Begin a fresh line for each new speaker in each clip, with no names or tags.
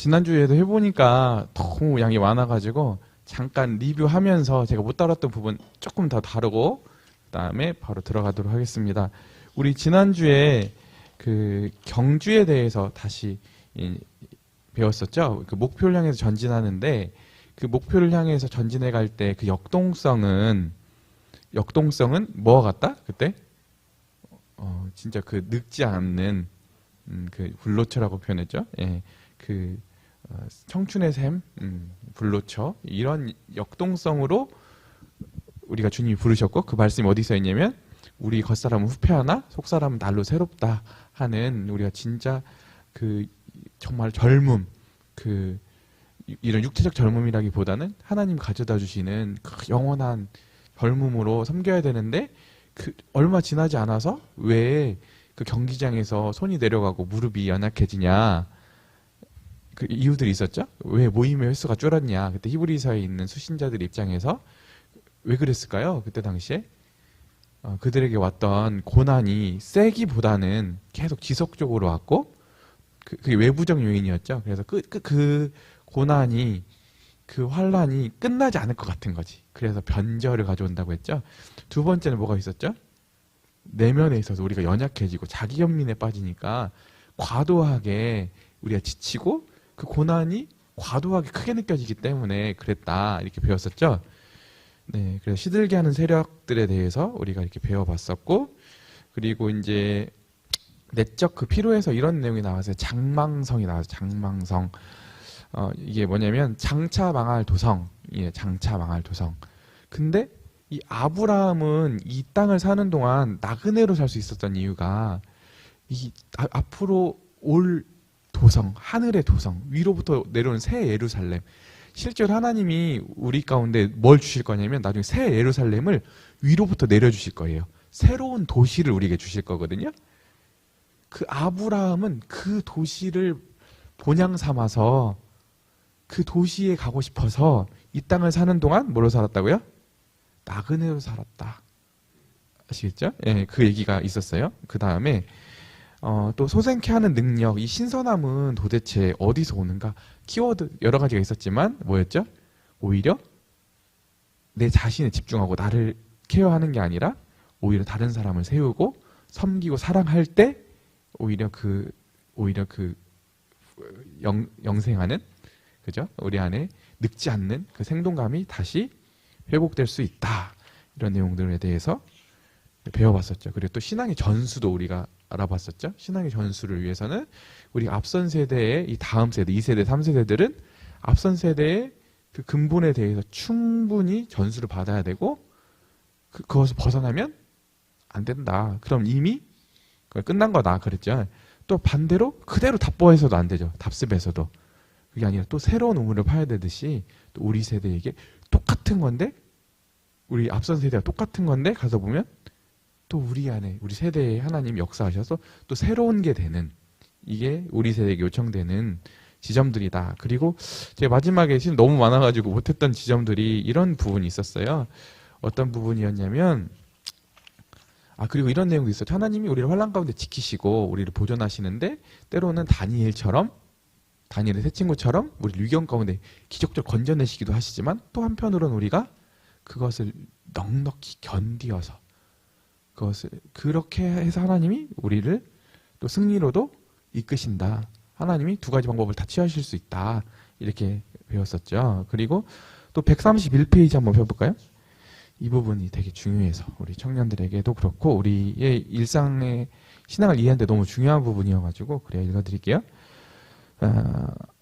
지난주에도 해보니까 너무 양이 많아가지고 잠깐 리뷰하면서 제가 못 다뤘던 부분 조금 더 다루고 그다음에 바로 들어가도록 하겠습니다. 우리 지난주에 그 경주에 대해서 다시 배웠었죠. 그 목표를 향해서 전진하는데 그 목표를 향해서 전진해 갈 때 그 역동성은 뭐와 같다? 그때 진짜 그 늙지 않는 그 불로초라고 표현했죠. 예, 그 청춘의 샘, 불로초 이런 역동성으로 우리가 주님이 부르셨고 그 말씀이 어디 써 있냐면 우리 겉사람은 후패하나 속사람은 날로 새롭다 하는 우리가 진짜 그 정말 젊음 그 이런 육체적 젊음이라기보다는 하나님 가져다 주시는 그 영원한 젊음으로 섬겨야 되는데 그 얼마 지나지 않아서 왜 그 경기장에서 손이 내려가고 무릎이 연약해지냐 그 이유들이 있었죠. 왜 모임의 횟수가 줄었냐. 그때 히브리서에 있는 수신자들 입장에서 왜 그랬을까요? 그때 당시에 그들에게 왔던 고난이 세기보다는 계속 지속적으로 왔고 그게 외부적 요인이었죠. 그래서 그 고난이 그 환란이 끝나지 않을 것 같은 거지. 그래서 변절을 가져온다고 했죠. 두 번째는 뭐가 있었죠? 내면에 있어서 우리가 연약해지고 자기 연민에 빠지니까 과도하게 우리가 지치고 그 고난이 과도하게 크게 느껴지기 때문에 그랬다 이렇게 배웠었죠. 네, 그래서 시들게 하는 세력들에 대해서 우리가 이렇게 배워봤었고 그리고 이제 내적 그 피로에서 이런 내용이 나와서 장망성이 나와서 장망성 이게 뭐냐면 장차 망할 도성, 예, 장차 망할 도성. 근데 이 아브라함은 이 땅을 사는 동안 나그네로 살 수 있었던 이유가 이 앞으로 올 도성, 하늘의 도성, 위로부터 내려오는 새 예루살렘. 실제로 하나님이 우리 가운데 뭘 주실 거냐면 나중에 새 예루살렘을 위로부터 내려주실 거예요. 새로운 도시를 우리에게 주실 거거든요. 그 아브라함은 그 도시를 본향 삼아서 그 도시에 가고 싶어서 이 땅을 사는 동안 뭐로 살았다고요? 나그네로 살았다. 아시겠죠? 예, 그 얘기가 있었어요. 그 다음에 또 소생케 하는 능력, 이 신선함은 도대체 어디서 오는가? 키워드 여러 가지가 있었지만 뭐였죠? 오히려 내 자신에 집중하고 나를 케어하는 게 아니라 오히려 다른 사람을 세우고 섬기고 사랑할 때 오히려 그 영생하는 그죠? 우리 안에 늙지 않는 그 생동감이 다시 회복될 수 있다. 이런 내용들에 대해서 배워봤었죠. 그리고 또 신앙의 전수도 우리가 알아봤었죠. 신앙의 전수를 위해서는 우리 앞선 세대의 이 다음 세대, 2세대, 3세대들은 앞선 세대의 그 근본에 대해서 충분히 전수를 받아야 되고 그것을 벗어나면 안 된다. 그럼 이미 끝난 거다. 그랬죠. 또 반대로 그대로 답보해서도 안 되죠. 답습에서도. 그게 아니라 또 새로운 우물을 파야 되듯이 또 우리 세대에게 똑같은 건데 우리 앞선 세대가 똑같은 건데 가서 보면 또 우리 안에 우리 세대에 하나님 역사하셔서 또 새로운 게 되는 이게 우리 세대에게 요청되는 지점들이다. 그리고 제가 마지막에 지금 너무 많아가지고 못했던 지점들이 이런 부분이 있었어요. 어떤 부분이었냐면 그리고 이런 내용도 있어요. 하나님이 우리를 환난 가운데 지키시고 우리를 보존하시는데 때로는 다니엘의 새 친구처럼 우리 위경 가운데 기적적으로 건져내시기도 하시지만 또 한편으로는 우리가 그것을 넉넉히 견디어서 그것을 그렇게 해서 하나님이 우리를 또 승리로도 이끄신다. 하나님이 두 가지 방법을 다 취하실 수 있다. 이렇게 배웠었죠. 그리고 또 131페이지 한번 펴볼까요? 이 부분이 되게 중요해서 우리 청년들에게도 그렇고 우리의 일상의 신앙을 이해하는데 너무 중요한 부분이어가지고 그래 읽어드릴게요.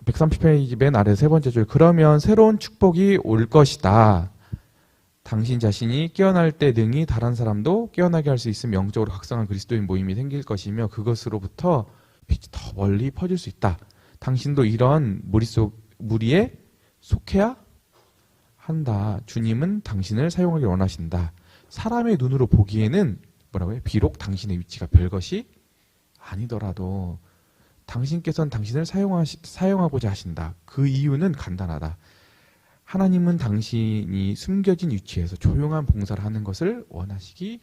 130페이지 맨 아래 세 번째 줄 그러면 새로운 축복이 올 것이다. 당신 자신이 깨어날 때 능히 다른 사람도 깨어나게 할 수 있으면 영적으로 각성한 그리스도인 모임이 생길 것이며 그것으로부터 빛이 더 멀리 퍼질 수 있다. 당신도 이런 무리에 속해야 한다. 주님은 당신을 사용하길 원하신다. 사람의 눈으로 보기에는 뭐라고요? 비록 당신의 위치가 별것이 아니더라도 당신께서는 당신을 사용하고자 하신다. 그 이유는 간단하다. 하나님은 당신이 숨겨진 위치에서 조용한 봉사를 하는 것을 원하시기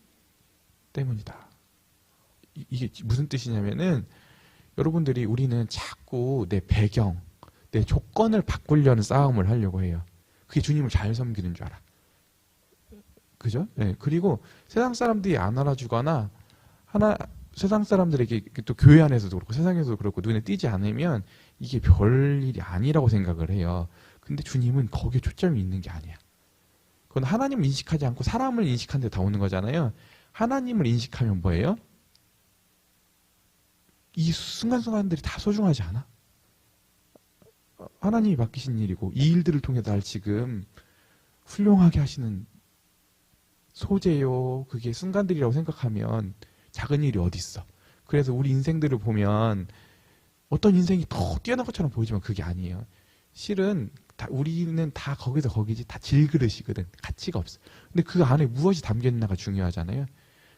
때문이다. 이게 무슨 뜻이냐면은 여러분들이 우리는 자꾸 내 배경, 내 조건을 바꾸려는 싸움을 하려고 해요. 그게 주님을 잘 섬기는 줄 알아. 그죠? 네. 그리고 세상 사람들이 안 알아주거나 세상 사람들에게 또 교회 안에서도 그렇고 세상에서도 그렇고 눈에 띄지 않으면 이게 별일이 아니라고 생각을 해요. 근데 주님은 거기에 초점이 있는 게 아니야. 그건 하나님을 인식하지 않고 사람을 인식하는 데 다 오는 거잖아요. 하나님을 인식하면 뭐예요? 이 순간순간들이 다 소중하지 않아? 하나님이 맡기신 일이고 이 일들을 통해 날 지금 훌륭하게 하시는 소재요. 그게 순간들이라고 생각하면 작은 일이 어디 있어. 그래서 우리 인생들을 보면 어떤 인생이 더 뛰어난 것처럼 보이지만 그게 아니에요. 실은 우리는 다 거기서 거기지 다 질그릇이거든. 가치가 없어. 근데 그 안에 무엇이 담겨 있나가 중요하잖아요.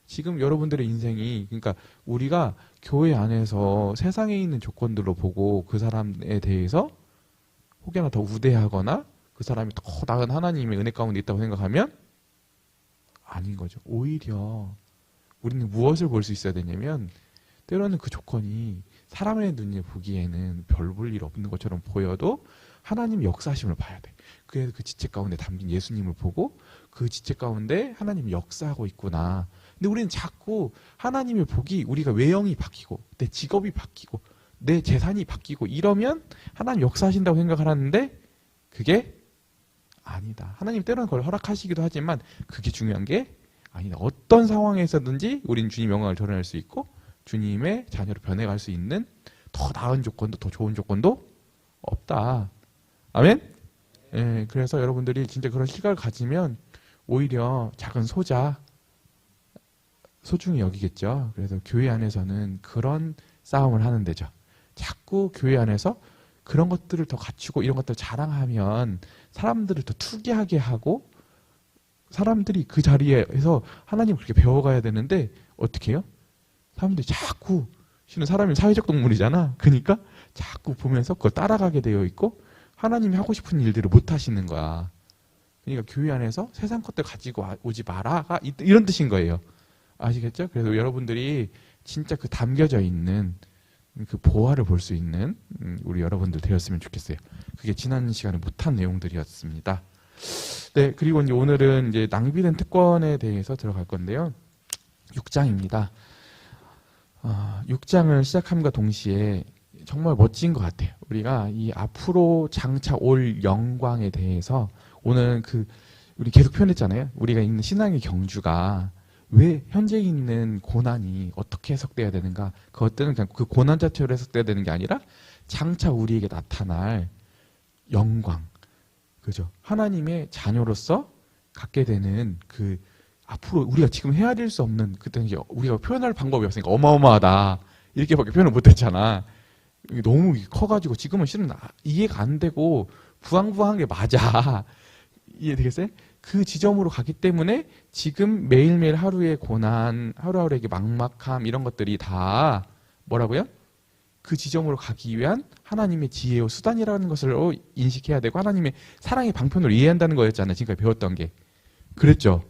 지금 여러분들의 인생이 그러니까 우리가 교회 안에서 세상에 있는 조건들로 보고 그 사람에 대해서 혹여나 더 우대하거나 그 사람이 더 나은 하나님의 은혜 가운데 있다고 생각하면 아닌 거죠. 오히려 우리는 무엇을 볼 수 있어야 되냐면 때로는 그 조건이 사람의 눈에 보기에는 별 볼 일 없는 것처럼 보여도 하나님의 역사하심을 봐야 돼. 그래서 그 지체 가운데 담긴 예수님을 보고 그 지체 가운데 하나님이 역사하고 있구나. 근데 우리는 자꾸 하나님의 복이 우리가 외형이 바뀌고 내 직업이 바뀌고 내 재산이 바뀌고 이러면 하나님 역사하신다고 생각을 하는데 그게 아니다. 하나님 때로는 그걸 허락하시기도 하지만 그게 중요한 게 아니다. 어떤 상황에서든지 우리는 주님 영광을 드러낼 수 있고 주님의 자녀로 변해갈 수 있는 더 나은 조건도 더 좋은 조건도 없다. 아멘? 예, 그래서 여러분들이 진짜 그런 시각을 가지면 오히려 작은 소자 소중히 여기겠죠. 그래서 교회 안에서는 그런 싸움을 하는 데죠. 자꾸 교회 안에서 그런 것들을 더 갖추고 이런 것들을 자랑하면 사람들을 더 투기하게 하고 사람들이 그 자리에서 하나님을 그렇게 배워가야 되는데 어떻게 해요? 사람들이 자꾸 실은 사람이 사회적 동물이잖아. 그러니까 자꾸 보면서 그걸 따라가게 되어 있고 하나님이 하고 싶은 일들을 못 하시는 거야. 그러니까 교회 안에서 세상 것들 가지고 오지 마라가 이런 뜻인 거예요. 아시겠죠? 그래서 여러분들이 진짜 그 담겨져 있는 그 보화를 볼 수 있는 우리 여러분들 되었으면 좋겠어요. 그게 지난 시간에 못한 내용들이었습니다. 네, 그리고 이제 오늘은 이제 낭비된 특권에 대해서 들어갈 건데요. 6장입니다. 6장을 시작함과 동시에 정말 멋진 것 같아요. 우리가 이 앞으로 장차 올 영광에 대해서 오늘 우리 계속 표현했잖아요. 우리가 있는 신앙의 경주가 왜 현재 있는 고난이 어떻게 해석돼야 되는가? 그것들은 그냥 그 고난 자체로 해석돼야 되는 게 아니라 장차 우리에게 나타날 영광, 그죠? 하나님의 자녀로서 갖게 되는 그 앞으로 우리가 지금 헤아릴 수 없는 그때는 이제 우리가 표현할 방법이 없으니까 어마어마하다 이렇게밖에 표현을 못했잖아. 너무 커가지고 지금은 실은 이해가 안 되고 부황부황한 게 맞아. 이해되겠어요? 그 지점으로 가기 때문에 지금 매일매일 하루의 고난, 하루하루의 막막함 이런 것들이 다 뭐라고요? 그 지점으로 가기 위한 하나님의 지혜요 수단이라는 것을 인식해야 되고 하나님의 사랑의 방편으로 이해한다는 거였잖아요. 지금까지 배웠던 게. 그랬죠?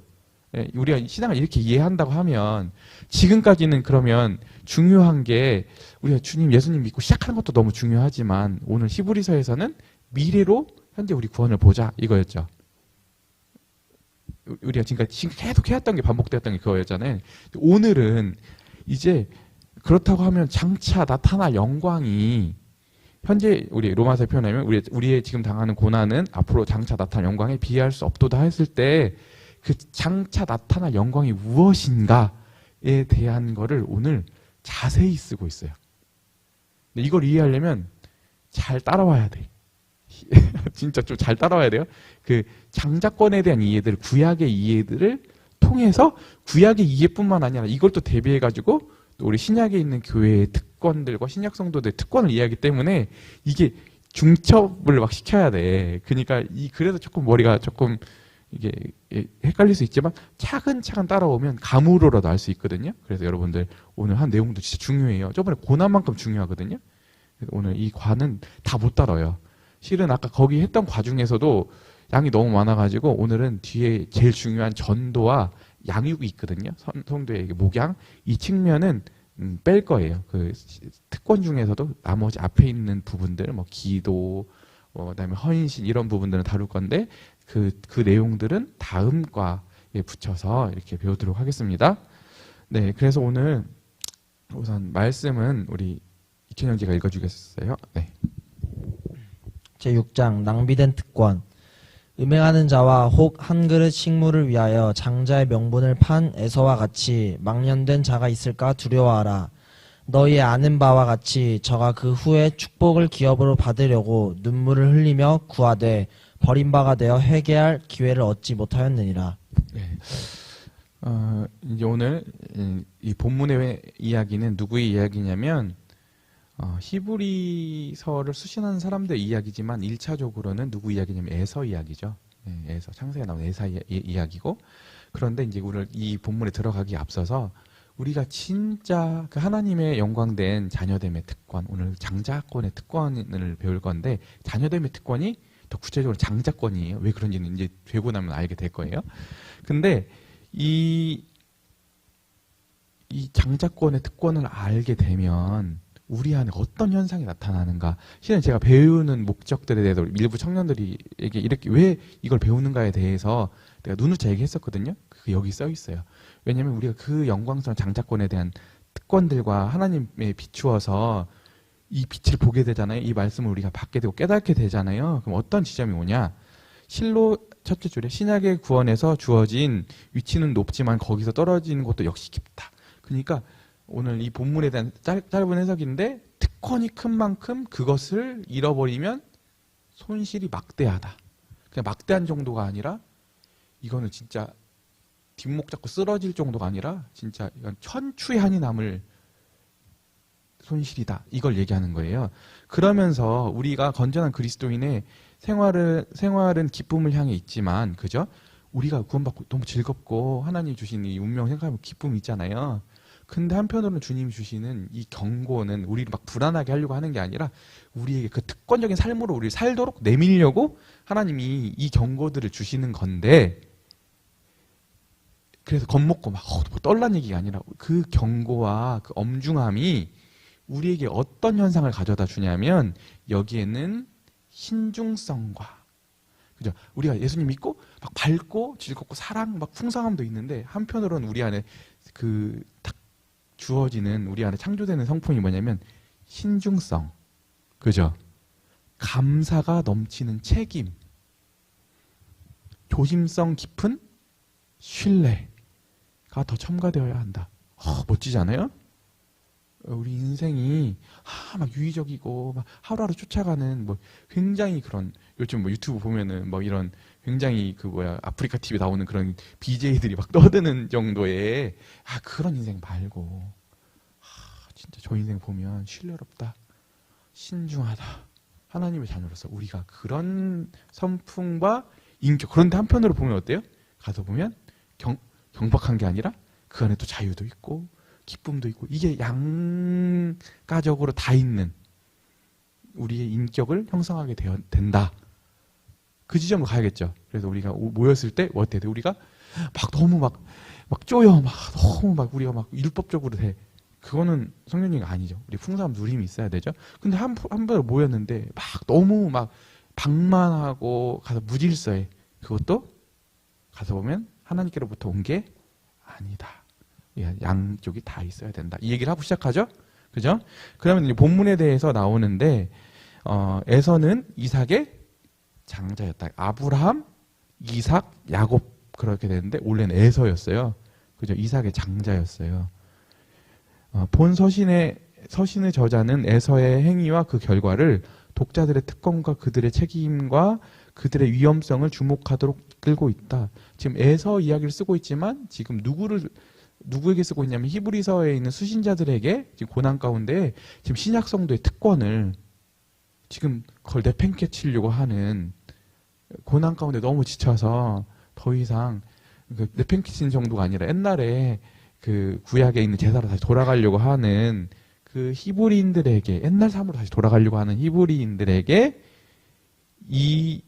예, 우리가 신앙을 이렇게 이해한다고 하면 지금까지는 그러면 중요한 게 우리가 주님 예수님 믿고 시작하는 것도 너무 중요하지만 오늘 히브리서에서는 미래로 현재 우리 구원을 보자 이거였죠. 우리가 지금까지 계속 해왔던 게 반복되었던 게 그거였잖아요. 오늘은 이제 그렇다고 하면 장차 나타날 영광이 현재 우리 로마서에 표현하면 우리의 지금 당하는 고난은 앞으로 장차 나타날 영광에 비할 수 없도다 했을 때 그 장차 나타날 영광이 무엇인가에 대한 거를 오늘 자세히 쓰고 있어요. 근데 이걸 이해하려면 잘 따라와야 돼. 진짜 좀 잘 따라와야 돼요. 그 장자권에 대한 이해들, 구약의 이해들을 통해서 구약의 이해뿐만 아니라 이걸 또 대비해가지고 우리 신약에 있는 교회의 특권들과 신약 성도들의 특권을 이해하기 때문에 이게 중첩을 막 시켜야 돼. 그러니까 그래서 조금 머리가 조금 이게 헷갈릴 수 있지만 차근차근 따라오면 감으로라도 알 수 있거든요. 그래서 여러분들 오늘 한 내용도 진짜 중요해요. 저번에 고난만큼 중요하거든요. 그래서 오늘 이 과는 다 못 따라요. 실은 아까 거기 했던 과 중에서도 양이 너무 많아가지고 오늘은 뒤에 제일 중요한 전도와 양육이 있거든요. 성도의 목양 이 측면은 뺄 거예요. 그 특권 중에서도 나머지 앞에 있는 부분들, 뭐 기도, 그다음에 헌신 이런 부분들은 다룰 건데 그 내용들은 다음 과에 붙여서 이렇게 배우도록 하겠습니다. 네, 그래서 오늘 우선 말씀은 우리 이천영 씨가 읽어주겠어요. 네.
제6장 낭비된 특권. 음행하는 자와 혹 한 그릇 식물을 위하여 장자의 명분을 판 에서와 같이 망령된 자가 있을까 두려워하라. 너희 아는 바와 같이 저가 그 후에 축복을 기업으로 받으려고 눈물을 흘리며 구하되 버림바가 되어 회개할 기회를 얻지 못하였느니라.
네. 이제 오늘 이 본문의 이야기는 누구의 이야기냐면 히브리서를 수신하는 사람들의 이야기지만 1차적으로는 누구 이야기냐면 에서 이야기죠. 네, 에서 창세에 나온 에서 이야기고, 그런데 이제 오늘 이 본문에 들어가기 앞서서 우리가 진짜 그 하나님의 영광된 자녀됨의 특권, 오늘 장자권의 특권을 배울 건데 자녀됨의 특권이 더 구체적으로 장자권이에요. 왜 그런지는 이제 되고 나면 알게 될 거예요. 근데 이 장자권의 특권을 알게 되면 우리 안에 어떤 현상이 나타나는가, 실은 제가 배우는 목적들에 대해서 일부 청년들에게 이렇게 왜 이걸 배우는가에 대해서 내가 눈누차 얘기했었거든요. 그게 여기 써 있어요. 왜냐하면 우리가 그 영광스러운 장자권에 대한 특권들과 하나님에 비추어서 이 빛을 보게 되잖아요. 이 말씀을 우리가 받게 되고 깨닫게 되잖아요. 그럼 어떤 지점이 오냐? 실로 첫째 줄에 신약의 구원에서 주어진 위치는 높지만 거기서 떨어지는 것도 역시 깊다. 그러니까 오늘 이 본문에 대한 짧은 해석인데, 특권이 큰 만큼 그것을 잃어버리면 손실이 막대하다. 그냥 막대한 정도가 아니라 이거는 진짜 뒷목 잡고 쓰러질 정도가 아니라 진짜 이건 천추의 한이 남을 손실이다. 이걸 얘기하는 거예요. 그러면서 우리가 건전한 그리스도인의 생활은 기쁨을 향해 있지만, 그죠? 우리가 구원받고 너무 즐겁고 하나님 주신 이 운명 생각하면 기쁨이 있잖아요. 근데 한편으로는 주님이 주시는 이 경고는 우리를 막 불안하게 하려고 하는 게 아니라 우리에게 그 특권적인 삶으로 우리를 살도록 내밀려고 하나님이 이 경고들을 주시는 건데, 그래서 겁먹고 막 떨란 얘기가 아니라 그 경고와 그 엄중함이 우리에게 어떤 현상을 가져다 주냐면 여기에는 신중성과, 그죠? 우리가 예수님 믿고 막 밝고 즐겁고 사랑 막 풍성함도 있는데 한편으로는 우리 안에 그 딱 주어지는 우리 안에 창조되는 성품이 뭐냐면 신중성, 그죠? 감사가 넘치는 책임, 조심성 깊은 신뢰가 더 첨가되어야 한다. 멋지지 않아요? 우리 인생이 막 유의적이고 막 하루하루 쫓아가는 뭐 굉장히 그런, 요즘 뭐 유튜브 보면은 뭐 이런 굉장히 아프리카 TV 나오는 그런 BJ들이 막 떠드는 정도의 그런 인생 말고 진짜 저 인생 보면 신뢰롭다, 신중하다, 하나님의 자녀로서 우리가 그런 성품과 인격. 그런데 한편으로 보면 어때요? 가서 보면 경박한 게 아니라 그 안에 또 자유도 있고 기쁨도 있고, 이게 양가적으로 다 있는 우리의 인격을 형성하게 된다. 그 지점으로 가야겠죠. 그래서 우리가 모였을 때 어때? 우리가 막 너무 막 쪼여, 너무 우리가 막 율법적으로 돼. 그거는 성령님이 아니죠. 우리 풍성함 누림이 있어야 되죠. 근데 한번으로 모였는데 막 너무 막 방만하고 가서 무질서해. 그것도 가서 보면 하나님께로부터 온 게 아니다. 양쪽이 다 있어야 된다. 이 얘기를 하고 시작하죠. 그죠? 그러면 이제 본문에 대해서 나오는데, 에서는 이삭의 장자였다. 아브라함, 이삭, 야곱 그렇게 되는데 원래는 에서였어요. 그죠? 이삭의 장자였어요. 본 서신의 저자는 에서의 행위와 그 결과를 독자들의 특권과 그들의 책임과 그들의 위험성을 주목하도록 끌고 있다. 지금 에서 이야기를 쓰고 있지만 지금 누구에게 쓰고 있냐면 히브리서에 있는 수신자들에게 지금 고난 가운데 지금 신약 성도의 특권을 지금 그걸 내팽개치려고 하는, 고난 가운데 너무 지쳐서 더 이상 내팽개치는 정도가 아니라 옛날에 그 구약에 있는 제사로 다시 돌아가려고 하는 그 히브리인들에게, 옛날 삶으로 다시 돌아가려고 하는 히브리인들에게 이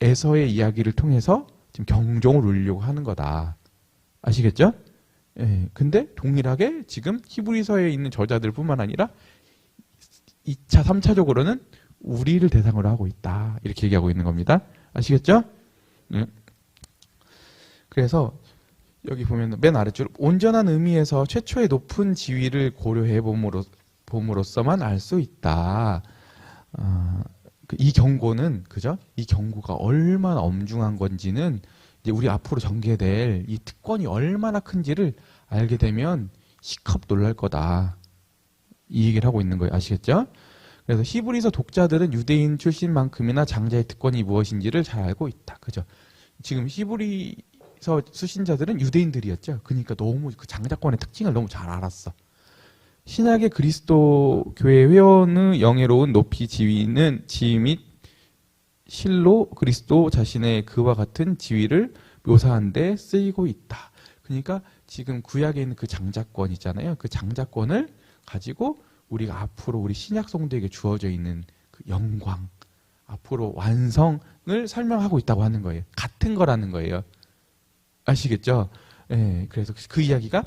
에서의 이야기를 통해서 지금 경종을 울리려고 하는 거다. 아시겠죠? 예, 근데 동일하게 지금 히브리서에 있는 저자들뿐만 아니라 2차, 3차적으로는 우리를 대상으로 하고 있다. 이렇게 얘기하고 있는 겁니다. 아시겠죠? 네. 그래서 여기 보면 맨 아래쪽으로 온전한 의미에서 최초의 높은 지위를 고려해 봄으로써만 알 수 있다. 이 경고는 그죠? 이 경고가 얼마나 엄중한 건지는 이제 우리 앞으로 전개될 이 특권이 얼마나 큰지를 알게 되면 시컵 놀랄 거다. 이 얘기를 하고 있는 거예요. 아시겠죠? 그래서 히브리서 독자들은 유대인 출신만큼이나 장자의 특권이 무엇인지를 잘 알고 있다. 그죠? 지금 히브리서 수신자들은 유대인들이었죠. 그러니까 너무 그 장자권의 특징을 너무 잘 알았어. 신약의 그리스도 교회 회원의 영예로운 높이 지위 및 실로 그리스도 자신의 그와 같은 지위를 묘사한 데 쓰이고 있다. 그러니까 지금 구약에 있는 그 장자권 있잖아요. 그 장자권을 가지고 우리가 앞으로 우리 신약 성도에게 주어져 있는 그 영광, 앞으로 완성을 설명하고 있다고 하는 거예요. 같은 거라는 거예요. 아시겠죠? 예, 그래서 그 이야기가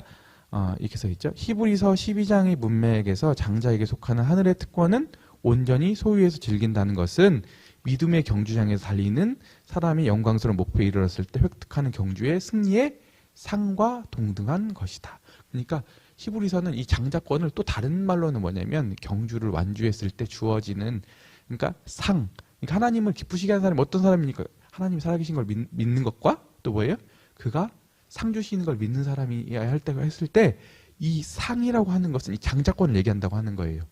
이렇게 써 있죠. 히브리서 12장의 문맥에서 장자에게 속하는 하늘의 특권은 온전히 소유해서 즐긴다는 것은 믿음의 경주장에서 달리는 사람이 영광스러운 목표에 이르렀을 때 획득하는 경주의 승리의 상과 동등한 것이다. 그러니까 히브리서는 이 장자권을 또 다른 말로는 뭐냐면 경주를 완주했을 때 주어지는 그러니까 상. 그러니까 하나님을 기쁘시게 하는 사람이 어떤 사람입니까? 하나님이 살아계신 걸 믿는 것과 또 뭐예요? 그가 상 주시는 걸 믿는 사람이야 할 때가 했을 때 이 상이라고 하는 것은 이 장자권을 얘기한다고 하는 거예요.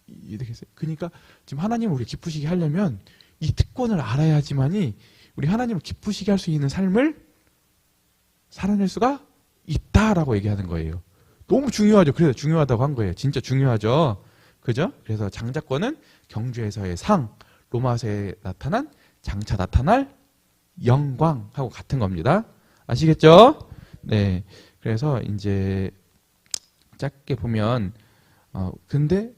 이해되겠어요? 그러니까 지금 하나님을 우리 기쁘시게 하려면 이 특권을 알아야지만이 우리 하나님을 기쁘시게 할 수 있는 삶을 살아낼 수가 있다라고 얘기하는 거예요. 너무 중요하죠. 그래서 중요하다고 한 거예요. 진짜 중요하죠. 그죠? 그래서 장자권은 경주에서의 상, 로마서에 나타난 장차 나타날 영광하고 같은 겁니다. 아시겠죠? 네. 그래서 이제 짧게 보면 근데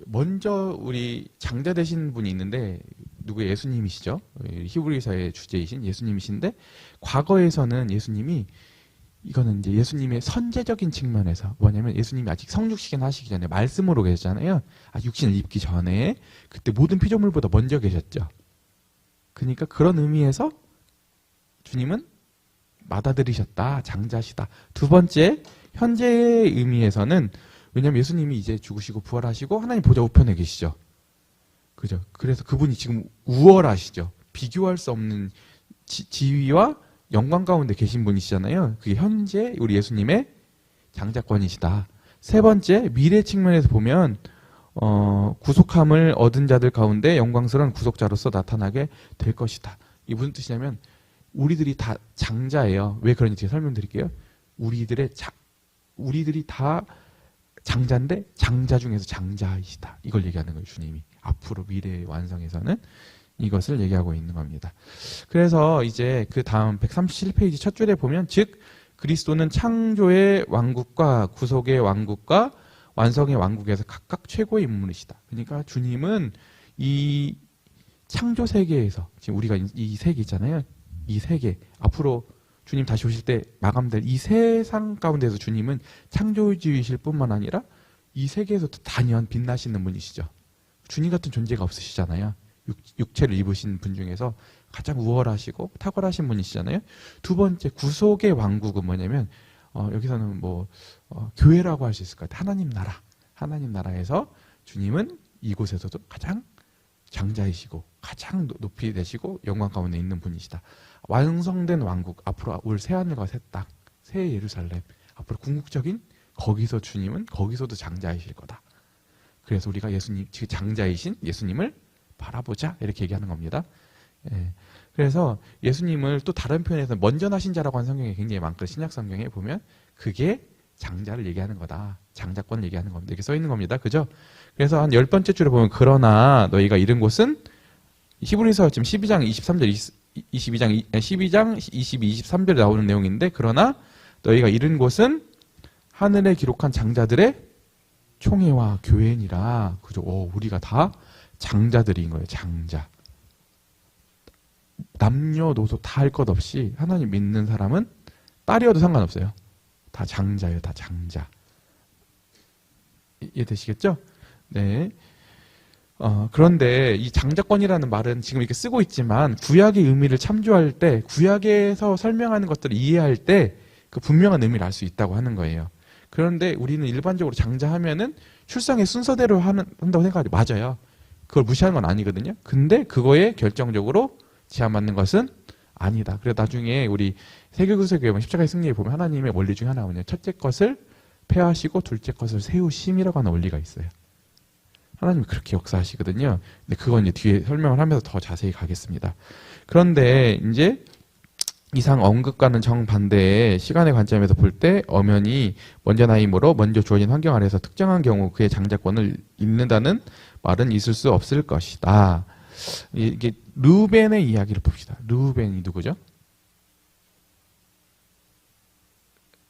먼저 우리 장자 되신 분이 있는데 누구 예수님이시죠? 히브리서의 주제이신 예수님이신데 과거에서는 예수님이 이거는 이제 예수님의 선제적인 측면에서 뭐냐면 예수님이 아직 성육식은 하시기 전에 말씀으로 계셨잖아요. 육신을 입기 전에 그때 모든 피조물보다 먼저 계셨죠. 그러니까 그런 의미에서 주님은 받아들이셨다, 장자시다. 두 번째 현재의 의미에서는 왜냐하면 예수님이 이제 죽으시고 부활하시고 하나님 보좌 우편에 계시죠. 그죠? 그래서 그분이 지금 우월하시죠. 비교할 수 없는 지위와 영광 가운데 계신 분이시잖아요. 그게 현재 우리 예수님의 장자권이시다. 세 번째 미래 측면에서 보면 구속함을 얻은 자들 가운데 영광스러운 구속자로서 나타나게 될 것이다. 이게 무슨 뜻이냐면 우리들이 다 장자예요. 왜 그런지 제가 설명드릴게요. 우리들이 다 장자인데 장자 중에서 장자이시다. 이걸 얘기하는 거예요. 주님이. 앞으로 미래의 완성에서는 이것을 얘기하고 있는 겁니다. 그래서 이제 그 다음 137페이지 첫 줄에 보면 즉 그리스도는 창조의 왕국과 구속의 왕국과 완성의 왕국에서 각각 최고의 인물이시다. 그러니까 주님은 이 창조 세계에서 지금 우리가 이 세계 있잖아요. 이 세계 앞으로 주님 다시 오실 때 마감될 이 세상 가운데서 주님은 창조주이실 뿐만 아니라 이 세계에서 단연 빛나시는 분이시죠. 주님 같은 존재가 없으시잖아요. 육체를 입으신 분 중에서 가장 우월하시고 탁월하신 분이시잖아요. 두 번째 구속의 왕국은 뭐냐면 여기서는 교회라고 할 수 있을 것 같아요. 하나님 나라에서 주님은 이곳에서도 가장 장자이시고 가장 높이 되시고 영광 가운데 있는 분이시다. 완성된 왕국, 앞으로 올 새하늘과 새 땅, 새 예루살렘, 앞으로 궁극적인 거기서 주님은 거기서도 장자이실 거다. 그래서 우리가 예수님, 즉 장자이신 예수님을 바라보자 이렇게 얘기하는 겁니다. 예. 그래서 예수님을 또 다른 표현에서 먼저 나신 자라고 하는 성경이 굉장히 많거든요. 신약 성경에 보면 그게 장자를 얘기하는 거다. 장자권을 얘기하는 겁니다. 이렇게 써 있는 겁니다. 그죠? 그래서 한 10번째 줄에 보면 그러나 너희가 이른 곳은 히브리서 지금 12장 23절 12장 22, 23절에 나오는 내용인데 그러나 너희가 이른 곳은 하늘에 기록한 장자들의 총회와 교회니라. 그죠? 우리가 다 장자들인 거예요. 장자. 남녀노소 다 할 것 없이 하나님 믿는 사람은 딸이어도 상관없어요. 다 장자예요. 다 장자. 이해되시겠죠? 네. 그런데 이 장자권이라는 말은 지금 이렇게 쓰고 있지만 구약의 의미를 참조할 때, 구약에서 설명하는 것들을 이해할 때 그 분명한 의미를 알 수 있다고 하는 거예요. 그런데 우리는 일반적으로 장자하면은 출생의 순서대로 한다고 생각하지. 맞아요. 그걸 무시하는 건 아니거든요. 근데 그거에 결정적으로 제한받는 것은 아니다. 그래서 나중에 우리 세계구세교회 십자가의 승리에 보면 하나님의 원리 중에 하나가 뭐냐면 첫째 것을 폐하시고 둘째 것을 세우심이라고 하는 원리가 있어요. 하나님이 그렇게 역사하시거든요. 근데 그건 이제 뒤에 설명을 하면서 더 자세히 가겠습니다. 그런데 이제 이상 언급과는 정반대의 시간의 관점에서 볼 때 엄연히 먼저 나임으로 먼저 주어진 환경 아래서 특정한 경우 그의 장자권을 잃는다는 말은 있을 수 없을 것이다. 이게 르우벤의 이야기를 봅시다. 르우벤이 누구죠?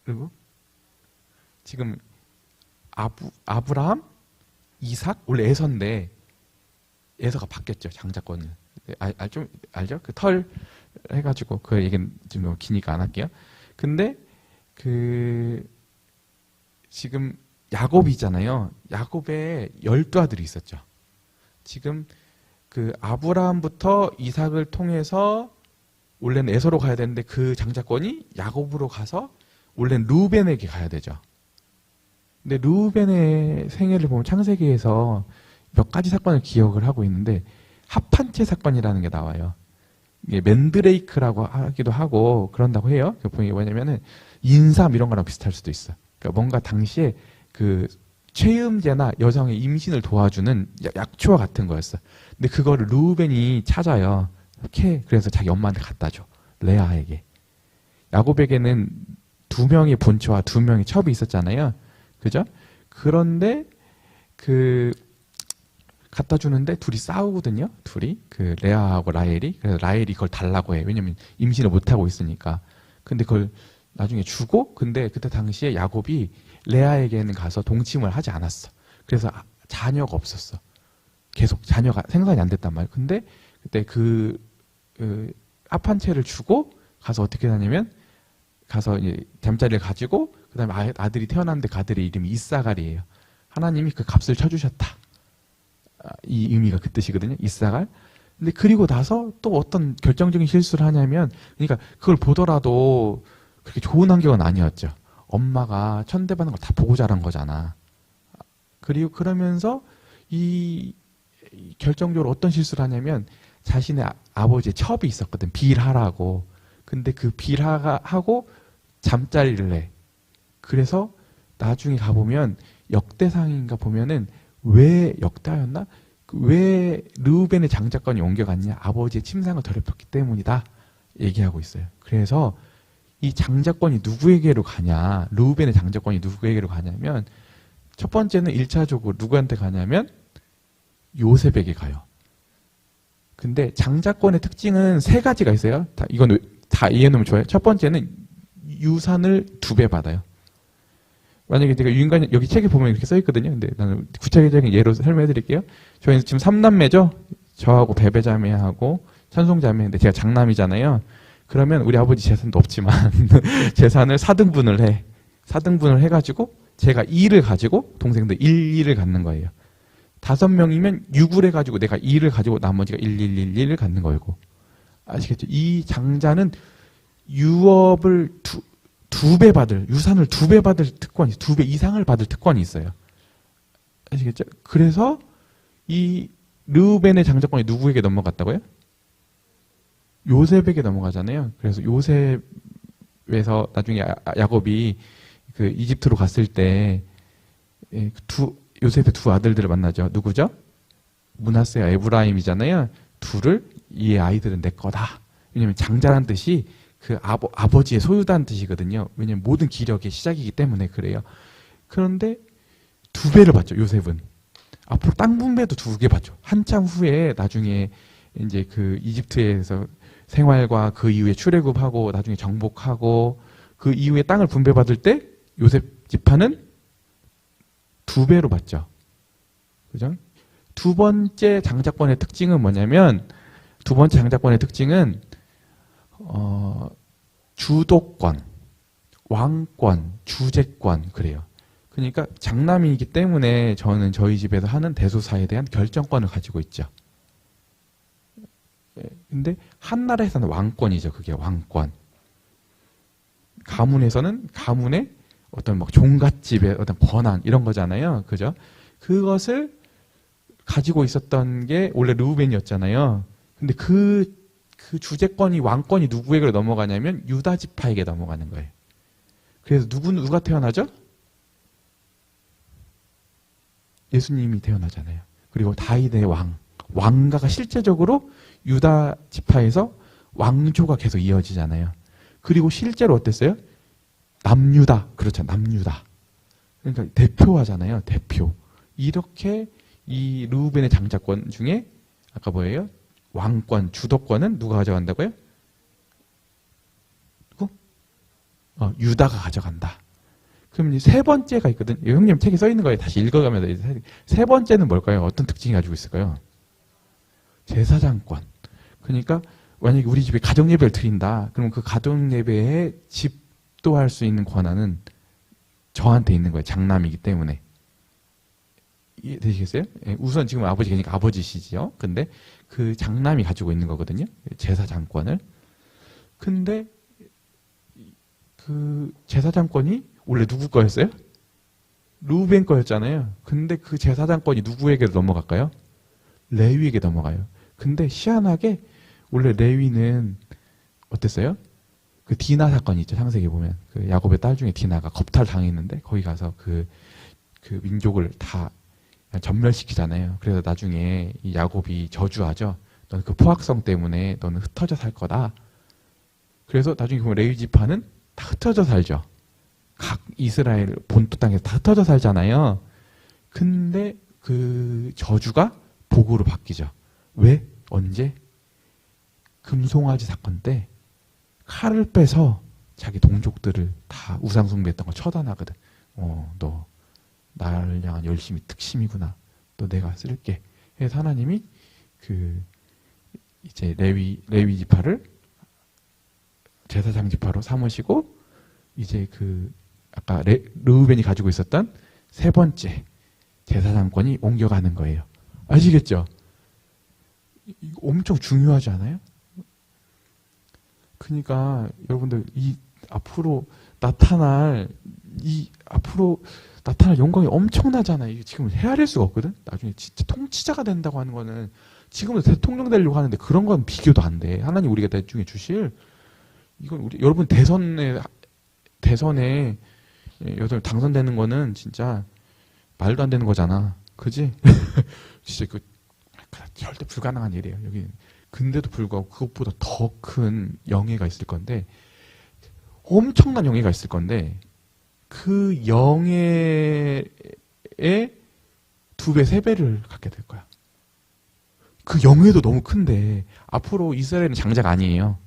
그리고 지금 아브라함, 이삭, 원래 에서인데 에서가 바뀌었죠. 장자권을. 좀 알죠? 그 털 해가지고 그 얘기는 좀 너무 기니까 안 할게요. 근데 지금 야곱이잖아요. 야곱의 12아들이 있었죠. 지금 그 아브라함부터 이삭을 통해서 원래는 에서로 가야 되는데 그 장자권이 야곱으로 가서 원래는 르우벤에게 가야 되죠. 근데 르우벤의 생애를 보면 창세기에서 몇 가지 사건을 기억을 하고 있는데 합한채 사건이라는 게 나와요. 이게 맨드레이크라고 하기도 하고 그런다고 해요. 그게 뭐냐면은 인삼 이런 거랑 비슷할 수도 있어. 그러니까 뭔가 당시에 그 최음제나 여성의 임신을 도와주는 약초와 같은 거였어. 근데 그거를 르우벤이 찾아요. 그래서 자기 엄마한테 갖다 줘. 레아에게. 야곱에게는 2명의 본처와 2명의 첩이 있었잖아요. 그죠? 그런데 갖다 주는데 둘이 싸우거든요. 둘이 그 레아하고 라헬이. 그래서 라헬이 그걸 달라고 해. 왜냐면 임신을 못 하고 있으니까. 근데 그걸 나중에 주고 근데 그때 당시에 야곱이 레아에게는 가서 동침을 하지 않았어. 그래서 자녀가 없었어. 계속 자녀가 생산이 안 됐단 말이에요. 근데 그때 합한채를 주고 가서 어떻게 하냐면 가서 이제 잠자리를 가지고 그다음에 아들이 태어났는데 그 아들의 이름이 이사갈이에요. 하나님이 그 값을 쳐주셨다. 이 의미가 그 뜻이거든요. 이사갈. 근데 그리고 나서 또 어떤 결정적인 실수를 하냐면, 그러니까 그걸 보더라도 그렇게 좋은 환경은 아니었죠. 엄마가 천대받는 걸 다 보고 자란 거잖아. 그리고 그러면서 이 결정적으로 어떤 실수를 하냐면 자신의 아버지의 첩이 있었거든. 빌하라고. 근데 그 빌하가 하고 잠자리를 해. 그래서 나중에 가보면 역대상인가 보면은 왜 역다였나? 왜 르우벤의 장자권이 옮겨갔냐? 아버지의 침상을 더럽혔기 때문이다. 얘기하고 있어요. 그래서 이 장자권이 누구에게로 가냐? 르우벤의 장자권이 누구에게로 가냐면 첫 번째는 1차적으로 누구한테 가냐면 요셉에게 가요. 근데 장자권의 특징은 3가지가 있어요. 이건 다 이해해놓으면 좋아요. 첫 번째는 유산을 2배 받아요. 만약에 제가 유인관 여기 책에 보면 이렇게 써 있거든요. 근데 나는 구체적인 예로 설명해 드릴게요. 저희는 지금 3남매죠. 저하고 베베자매하고 찬송자매인데 제가 장남이잖아요. 그러면 우리 아버지 재산도 없지만 재산을 4등분을 해. 4등분을 해가지고 제가 2를 가지고 동생들 1을 갖는 거예요. 5명이면 6을 해가지고 내가 2를 가지고 나머지가 1을 갖는 거고. 아시겠죠? 이 장자는 유업을 2배 받을, 유산을 2배 받을 특권이, 2배 이상을 받을 특권이 있어요. 아시겠죠? 그래서 이 르우벤의 장자권이 누구에게 넘어갔다고요? 요셉에게 넘어가잖아요. 그래서 요셉에서 나중에 야곱이 그 이집트로 갔을 때 요셉의 2 아들들을 만나죠. 누구죠? 므낫세와 에브라임이잖아요. 둘을 이 아이들은 내 거다. 왜냐면 장자란 뜻이 그 아버지의 소유다는 뜻이거든요. 왜냐면 모든 기력의 시작이기 때문에 그래요. 그런데 2배를 받죠. 요셉은. 앞으로 땅 분배도 2개 받죠. 한참 후에 나중에 이제 그 이집트에서 생활과 그 이후에 출애굽하고 나중에 정복하고 그 이후에 땅을 분배받을 때 요셉 지파는 2배로 받죠. 그죠? 2번째 장자권의 특징은 뭐냐면 주도권. 왕권, 주재권 그래요. 그러니까 장남이기 때문에 저는 저희 집에서 하는 대소사에 대한 결정권을 가지고 있죠. 근데 한나라에서는 왕권이죠. 그게 왕권. 가문에서는 가문의 어떤 막 종갓집의 어떤 권한 이런 거잖아요. 그죠? 그것을 가지고 있었던 게 원래 르우벤이었잖아요. 근데 그 주재권이 왕권이 누구에게 넘어가냐면 유다 지파에게 넘어가는 거예요. 그래서 누가 태어나죠? 예수님이 태어나잖아요. 그리고 다윗의 왕가가 실제적으로 유다 지파에서 왕조가 계속 이어지잖아요. 그리고 실제로 어땠어요? 남유다. 그렇죠. 남유다. 그러니까 대표하잖아요. 대표. 이렇게 이 르우벤의 장자권 중에 아까 뭐예요? 왕권, 주도권은 누가 가져간다고요? 누구? 유다가 가져간다. 그럼 이제 세 번째가 있거든. 형님 책에 써 있는 거에 다시 읽어가면서 세 번째는 뭘까요? 어떤 특징이 가지고 있을까요? 제사장권. 그러니까 만약에 우리 집에 가정예배를 드린다. 그럼 그 가정예배에 집도할 수 있는 권한은 저한테 있는 거예요. 장남이기 때문에. 이해되시겠어요? 우선 지금 아버지니까 아버지시지요. 근데 그 장남이 가지고 있는 거거든요. 제사장권을. 근데 그 제사장권이 원래 누구 거였어요? 르우벤 거였잖아요. 근데 그 제사장권이 누구에게 넘어갈까요? 레위에게 넘어가요. 근데 희한하게 원래 레위는 어땠어요? 그 디나 사건이 있죠. 창세기 보면 그 야곱의 딸 중에 디나가 겁탈 당했는데 거기 가서 그 민족을 다 전멸시키잖아요. 그래서 나중에 이 야곱이 저주하죠. 너는 그 포악성 때문에 너는 흩어져 살 거다. 그래서 나중에 보면 레위 지파는 다 흩어져 살죠. 각 이스라엘 본토 땅에서 다 흩어져 살잖아요. 근데 그 저주가 복으로 바뀌죠. 왜? 언제? 금송아지 사건 때 칼을 빼서 자기 동족들을 다 우상 숭배했던 걸 처단하거든. 너 나를 향한 열심이 특심이구나. 또 내가 쓸게. 그래서 하나님이 이제 레위 지파를 제사장 지파로 삼으시고 이제 아까 르우벤이 가지고 있었던 세 번째 제사장권이 옮겨가는 거예요. 아시겠죠? 이거 엄청 중요하지 않아요? 그러니까 여러분들 앞으로 나타날 영광이 엄청나잖아요. 이게 지금 헤아릴 수가 없거든. 나중에 진짜 통치자가 된다고 하는 거는 지금도 대통령 되려고 하는데 그런 건 비교도 안 돼. 하나님 우리가 나중에 주실 이건 여러분 대선에 여러분 당선되는 거는 진짜 말도 안 되는 거잖아. 그지? 진짜 절대 불가능한 일이에요. 여기 근데도 불구하고 그것보다 더 큰 영예가 있을 건데 엄청난 영예가 있을 건데 그 영예의 2배, 3배를 갖게 될 거야. 그 영예도 너무 큰데 앞으로 이스라엘은 장자가 아니에요.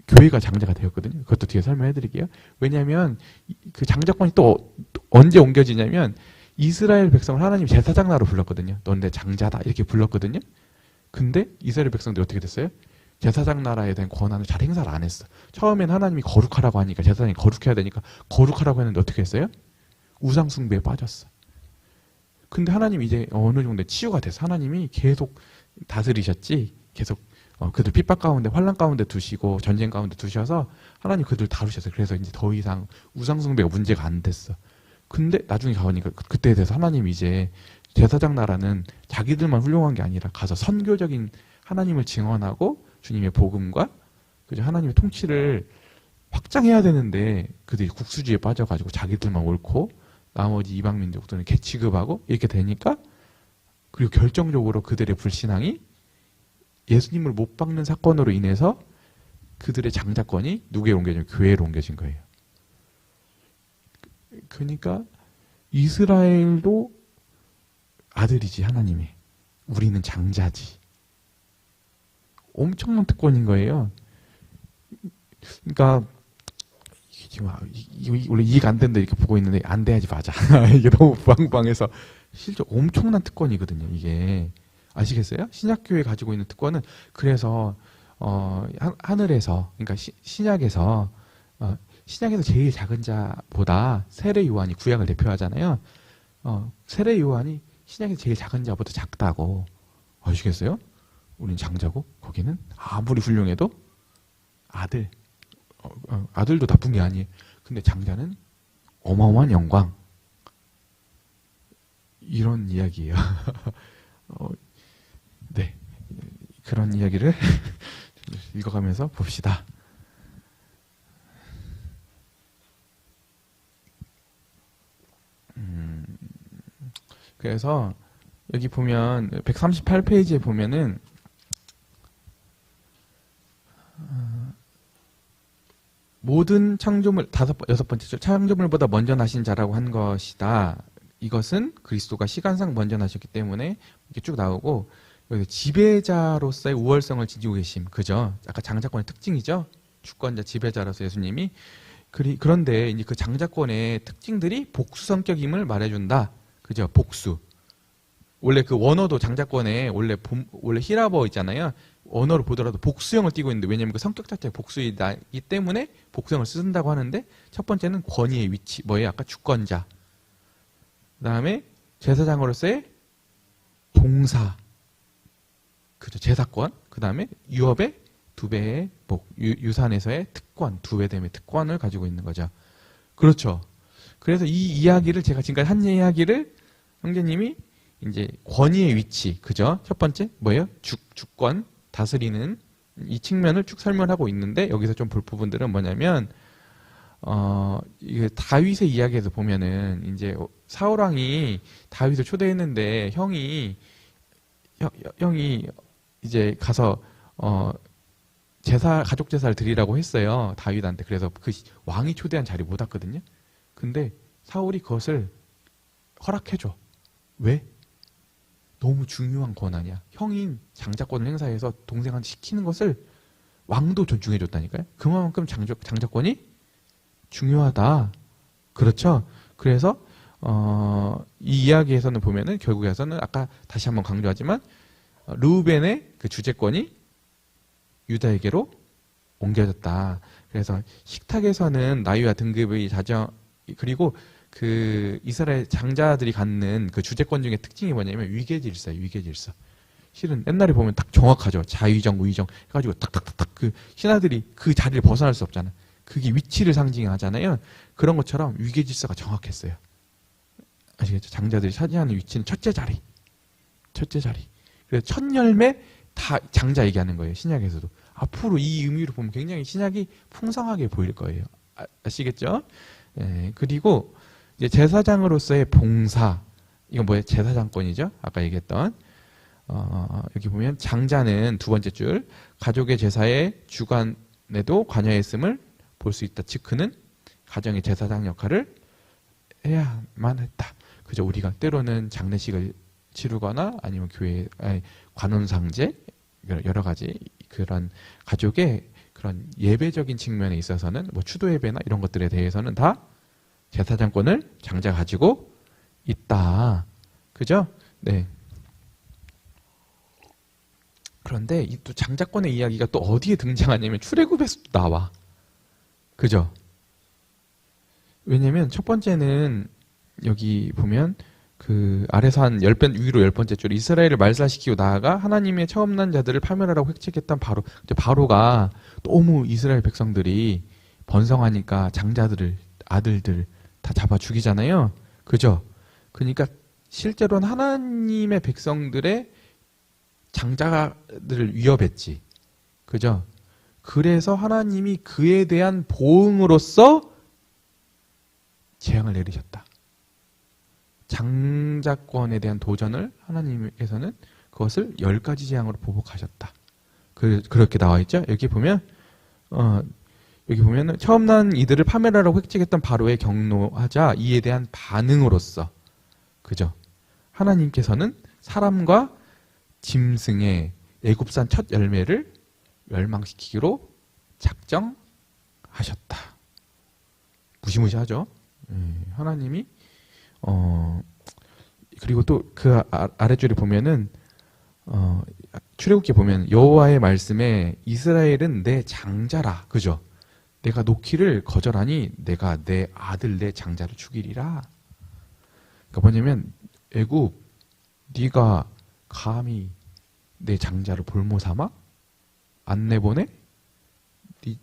교회가 장자가 되었거든요. 그것도 뒤에 설명해 드릴게요. 왜냐하면 그 장자권이 또 언제 옮겨지냐면 이스라엘 백성을 하나님이 제사장 나라로 불렀거든요. 넌 내 장자다 이렇게 불렀거든요. 근데 이스라엘 백성들이 어떻게 됐어요? 제사장 나라에 대한 권한을 잘 행사를 안 했어. 처음엔 하나님이 거룩하라고 하니까 제사장이 거룩해야 되니까 거룩하라고 했는데 어떻게 했어요? 우상 숭배에 빠졌어. 근데 하나님이 이제 어느 정도 치유가 돼서 하나님이 계속 다스리셨지. 계속 그들 핍박 가운데 환난 가운데 두시고 전쟁 가운데 두셔서 하나님 그들 다루셨어요. 그래서 이제 더 이상 우상 숭배가 문제가 안 됐어. 근데 나중에 가보니까 그때에 대해서 하나님이 이제 제사장 나라는 자기들만 훌륭한 게 아니라 가서 선교적인 하나님을 증언하고 주님의 복음과 하나님의 통치를 확장해야 되는데 그들이 국수주의에 빠져가지고 자기들만 옳고 나머지 이방 민족들은 개 취급하고 이렇게 되니까 그리고 결정적으로 그들의 불신앙이 예수님을 못 박는 사건으로 인해서 그들의 장자권이 누구에 옮겨지면 교회로 옮겨진 거예요. 그러니까 이스라엘도 아들이지 하나님이. 우리는 장자지. 엄청난 특권인 거예요. 그러니까 지금 원래 이해가 안 된다 이렇게 보고 있는데 안 돼야지 맞아. 이게 너무 부방방해서 실제 엄청난 특권이거든요. 이게 아시겠어요? 신약교회 가지고 있는 특권은 그래서 하늘에서 그러니까 신약에서 신약에서 제일 작은 자보다 세례 요한이 구약을 대표하잖아요. 세례 요한이 신약에서 제일 작은 자보다 작다고 아시겠어요? 우린 장자고 거기는 아무리 훌륭해도 아들도 나쁜 게 아니에요. 근데 장자는 어마어마한 영광. 이런 이야기예요. 네, 그런 이야기를 읽어가면서 봅시다. 그래서 여기 보면 138페이지에 보면은 모든 창조물 여섯 번째 줄 창조물보다 먼저 나신 자라고 한 것이다. 이것은 그리스도가 시간상 먼저 나셨기 때문에 이렇게 쭉 나오고 여기서 지배자로서의 우월성을 지니고 계심. 그죠? 아까 장자권의 특징이죠. 주권자 지배자로서 예수님이 그런데 이제 그 장자권의 특징들이 복수 성격임을 말해준다. 그죠? 복수. 원래 그 원어도 장자권에 원래 히라버 있잖아요. 언어로 보더라도 복수형을 띠고 있는데 왜냐면 그 성격 자체가 복수이기 때문에 복수형을 쓴다고 하는데 첫 번째는 권위의 위치 뭐예요? 아까 주권자. 그다음에 제사장으로서의 봉사. 그죠? 제사권. 그다음에 유업의 2배의 복. 유산에서의 특권. 2배됨의 특권을 가지고 있는 거죠. 그렇죠. 그래서 이 이야기를 제가 지금까지 한 이야기를 형제님이 이제 권위의 위치. 그죠? 첫 번째 뭐예요? 주권. 다스리는 이 측면을 쭉 설명하고 있는데 여기서 좀 볼 부분들은 뭐냐면 이게 다윗의 이야기에서 보면은 이제 사울 왕이 다윗을 초대했는데 형이 이제 가서 가족 제사를 드리라고 했어요. 다윗한테. 그래서 그 왕이 초대한 자리 못 왔거든요. 근데 사울이 그것을 허락해줘. 왜? 너무 중요한 권한이야. 형인 장자권을 행사해서 동생한테 시키는 것을 왕도 존중해줬다니까요. 그만큼 장자권이 중요하다. 그렇죠? 그래서 이 이야기에서는 보면은 결국에서는 아까 다시 한번 강조하지만 르우벤의 그 주재권이 유다에게로 옮겨졌다. 그래서 식탁에서는 나이와 등급의 그리고 그 이스라엘 장자들이 갖는 그 주재권 중에 특징이 뭐냐면 위계질서예요. 위계질서. 실은 옛날에 보면 딱 정확하죠. 자위정, 우위정 해가지고 탁탁탁탁 그 신하들이 그 자리를 벗어날 수 없잖아. 그게 위치를 상징하잖아요. 그런 것처럼 위계질서가 정확했어요. 아시겠죠? 장자들이 차지하는 위치는 첫째 자리. 첫째 자리. 그래서 첫 열매 다 장자 얘기하는 거예요. 신약에서도. 앞으로 이 의미로 보면 굉장히 신약이 풍성하게 보일 거예요. 아시겠죠? 네, 그리고 이제 제사장으로서의 봉사. 이건 뭐예요? 제사장권이죠. 아까 얘기했던. 여기 보면 장자는 두 번째 줄 가족의 제사의 주관에도 관여했음을 볼 수 있다. 즉 그는 가정의 제사장 역할을 해야만 했다. 그죠? 우리가 때로는 장례식을 치르거나 아니면 교회 관혼상제 여러 가지 그런 가족의 그런 예배적인 측면에 있어서는 뭐 추도 예배나 이런 것들에 대해서는 다 제사장권을 장자가 가지고 있다. 그죠? 네. 그런데 이 또 장자권의 이야기가 또 어디에 등장하냐면 출애굽에서도 나와. 그죠? 왜냐면 첫 번째는 여기 보면 그 아래서 한 10번 위로 10번째 줄 이스라엘을 말살시키고 나아가 하나님의 처음 난 자들을 파멸하라고 획책했던 바로. 바로가 너무 이스라엘 백성들이 번성하니까 장자들을 아들들 다 잡아 죽이잖아요. 그죠? 그러니까 실제로는 하나님의 백성들의 장자들을 위협했지. 그죠? 그래서 하나님이 그에 대한 보응으로서 재앙을 내리셨다. 장자권에 대한 도전을 하나님께서는 그것을 10가지 재앙으로 보복하셨다. 그렇게 나와 있죠? 여기 보면 여기 보면은 처음 난 이들을 파멸하라고 획책했던 바로에 경노하자 이에 대한 반응으로서 그죠? 하나님께서는 사람과 짐승의 애굽산 첫 열매를 멸망시키기로 작정하셨다. 무시무시하죠? 하나님이 그리고 또 그 아랫줄에 보면은 출애굽기에 보면 여호와의 말씀에 이스라엘은 내 장자라. 그죠? 내가 놓기를 거절하니 내가 내 아들 내 장자를 죽이리라. 그러니까 뭐냐면 애굽 네가 감히 내 장자를 볼모 삼아 안 내보내?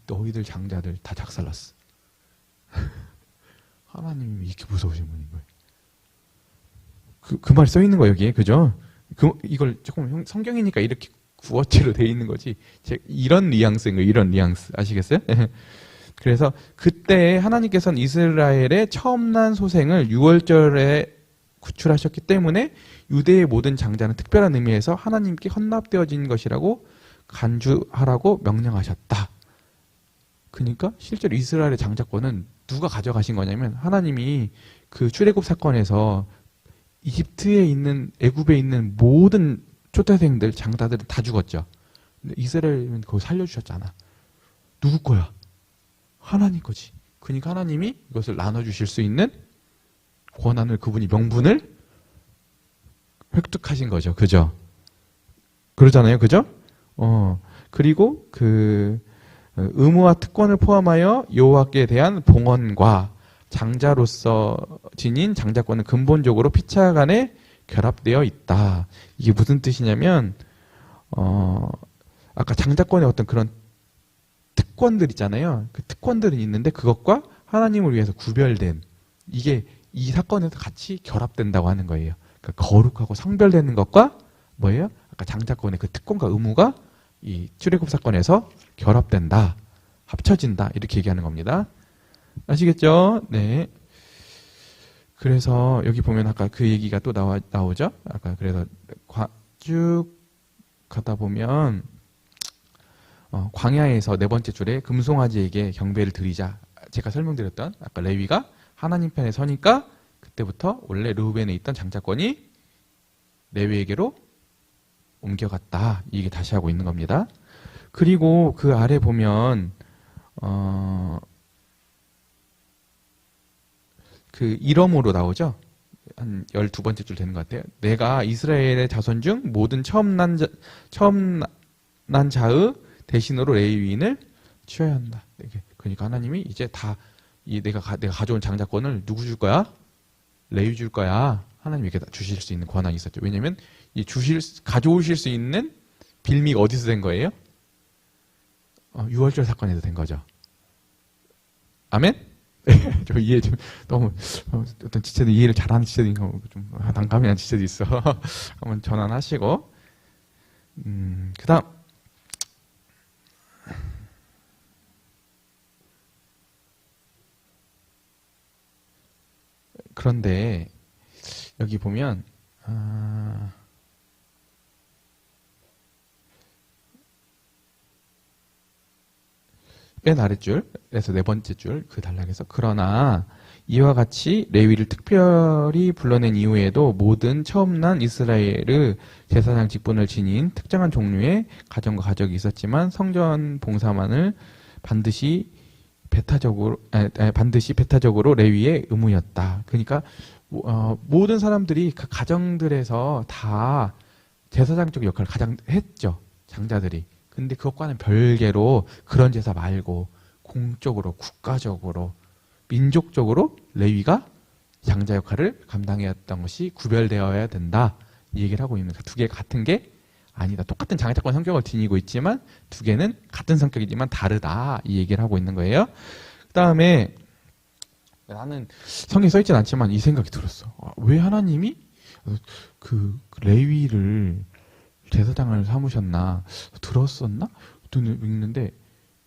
너희들 장자들 다 작살났어. 하나님이 이렇게 무서우신 분인 거예요. 그 말이 써 있는 거예요, 여기에. 그죠? 이걸 조금 성경이니까 이렇게 구어체로 돼 있는 거지. 이런 뉘앙스인 거예요, 이런 뉘앙스. 아시겠어요? 그래서 그때 하나님께서는 이스라엘의 처음 난 소생을 6월절에 구출하셨기 때문에 유대의 모든 장자는 특별한 의미에서 하나님께 헌납되어진 것이라고 간주하라고 명령하셨다. 그러니까 실제로 이스라엘의 장자권은 누가 가져가신 거냐면 하나님이 그 출애굽 사건에서 이집트에 있는 애굽에 있는 모든 초태생들 장자들은 다 죽었죠. 근데 이스라엘은 그거 살려주셨잖아. 누구 거야? 하나님 거지. 그러니까 하나님이 이것을 나눠주실 수 있는 권한을 그분이 명분을 획득하신 거죠. 그죠? 그러잖아요. 그죠? 그리고 그 의무와 특권을 포함하여 여호와께 대한 봉헌과 장자로서 지닌 장자권은 근본적으로 피차 간에 결합되어 있다. 이게 무슨 뜻이냐면 아까 장자권의 어떤 그런 특권들 있잖아요. 그 특권들은 있는데 그것과 하나님을 위해서 구별된 이게 이 사건에서 같이 결합된다고 하는 거예요. 그러니까 거룩하고 성별되는 것과 뭐예요? 아까 장자권의 그 특권과 의무가 이 출애굽 사건에서 결합된다, 합쳐진다 이렇게 얘기하는 겁니다. 아시겠죠? 네. 그래서 여기 보면 아까 그 얘기가 또 나오죠? 아까 그래서 쭉 가다 보면 광야에서 네 번째 줄에 금송아지에게 경배를 드리자. 제가 설명드렸던 아까 레위가 하나님 편에 서니까 그때부터 원래 르우벤에 있던 장자권이 레위에게로 옮겨갔다. 이게 다시 하고 있는 겁니다. 그리고 그 아래 보면 그 이름으로 나오죠. 한 12번째 줄 되는 것 같아요. 내가 이스라엘의 자손 중 모든 처음 난 자의 대신으로 레위인을 취해야 한다. 그러니까 하나님이 이제 다 내가 가져온 장자권을 누구 줄 거야? 레위 줄 거야. 하나님이 이렇게 주실 수 있는 권한이 있었죠. 왜냐하면 가져오실 수 있는 빌미가 어디서 된 거예요? 6월절 사건에서 된 거죠. 아멘? 저 이해 좀 너무 어떤 지체들 이해를 잘하는 지체들인가 좀 난감해한 지체도 있어. 한번 전환하시고 그다음 그런데 여기 보면 맨 아랫줄에서 네 번째 줄 그 단락에서 그러나 이와 같이 레위를 특별히 불러낸 이후에도 모든 처음 난 이스라엘의 제사장 직분을 지닌 특정한 종류의 가정과 가족이 있었지만 성전 봉사만을 반드시 배타적으로 레위의 의무였다. 그러니까 모든 사람들이 그 가정들에서 다 제사장적 역할을 가장 했죠. 장자들이. 근데 그것과는 별개로 그런 제사 말고 공적으로, 국가적으로, 민족적으로 레위가 장자 역할을 감당해왔던 것이 구별되어야 된다. 이 얘기를 하고 있는 거예요. 두 개 같은 게 아니다. 똑같은 장자권 성격을 지니고 있지만 두 개는 같은 성격이지만 다르다. 이 얘기를 하고 있는 거예요. 그 다음에 나는 성경에 써있진 않지만 이 생각이 들었어. 왜 하나님이 그 레위를 제사장을 삼으셨나 들었었나? 읽는데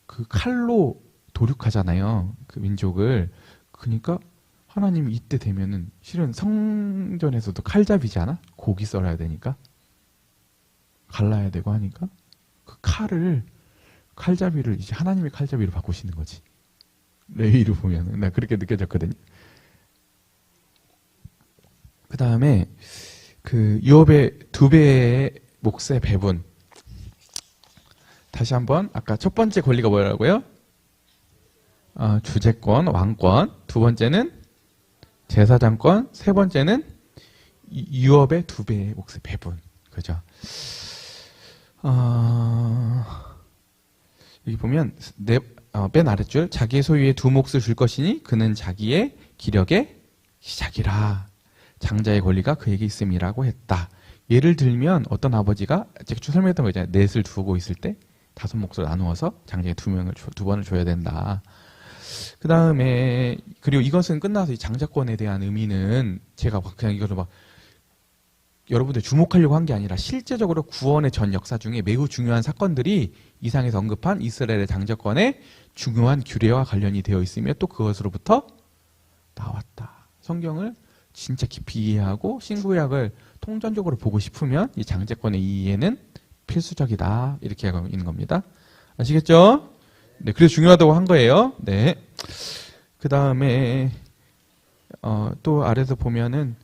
그 칼로 도륙하잖아요. 그 민족을. 그러니까 하나님이 이때 되면은 실은 성전에서도 칼잡이지 않아? 고기 썰어야 되니까 갈라야 되고 하니까 그 칼잡이를 이제 하나님의 칼잡이로 바꾸시는 거지. 레위로 보면은 나 그렇게 느껴졌거든요. 그 다음에 그 유업의 2배의 몫의 배분. 다시 한번 아까 첫 번째 권리가 뭐라고요? 주재권, 왕권. 두 번째는 제사장권. 세 번째는 유업의 2배의 몫의 배분. 그죠? 여기 보면 맨 아랫줄 자기의 소유의 두 몫을 줄 것이니 그는 자기의 기력의 시작이라. 장자의 권리가 그에게 있음이라고 했다. 예를 들면 어떤 아버지가 제가 설명했던 거 있잖아요. 넷을 두고 있을 때 5몫을 나누어서 장자에 두 번을 줘야 된다. 그 다음에 그리고 이것은 끝나서 이 장자권에 대한 의미는 제가 그냥 이거를 막 여러분들 주목하려고 한 게 아니라 실제적으로 구원의 전 역사 중에 매우 중요한 사건들이 이상에서 언급한 이스라엘의 장자권의 중요한 규례와 관련이 되어 있으며 또 그것으로부터 나왔다. 성경을 진짜 깊이 이해하고 신구약을 통전적으로 보고 싶으면 이 장자권의 이해는 필수적이다. 이렇게 하고 있는 겁니다. 아시겠죠? 네, 그래서 중요하다고 한 거예요. 네. 그 다음에 또 아래서 보면은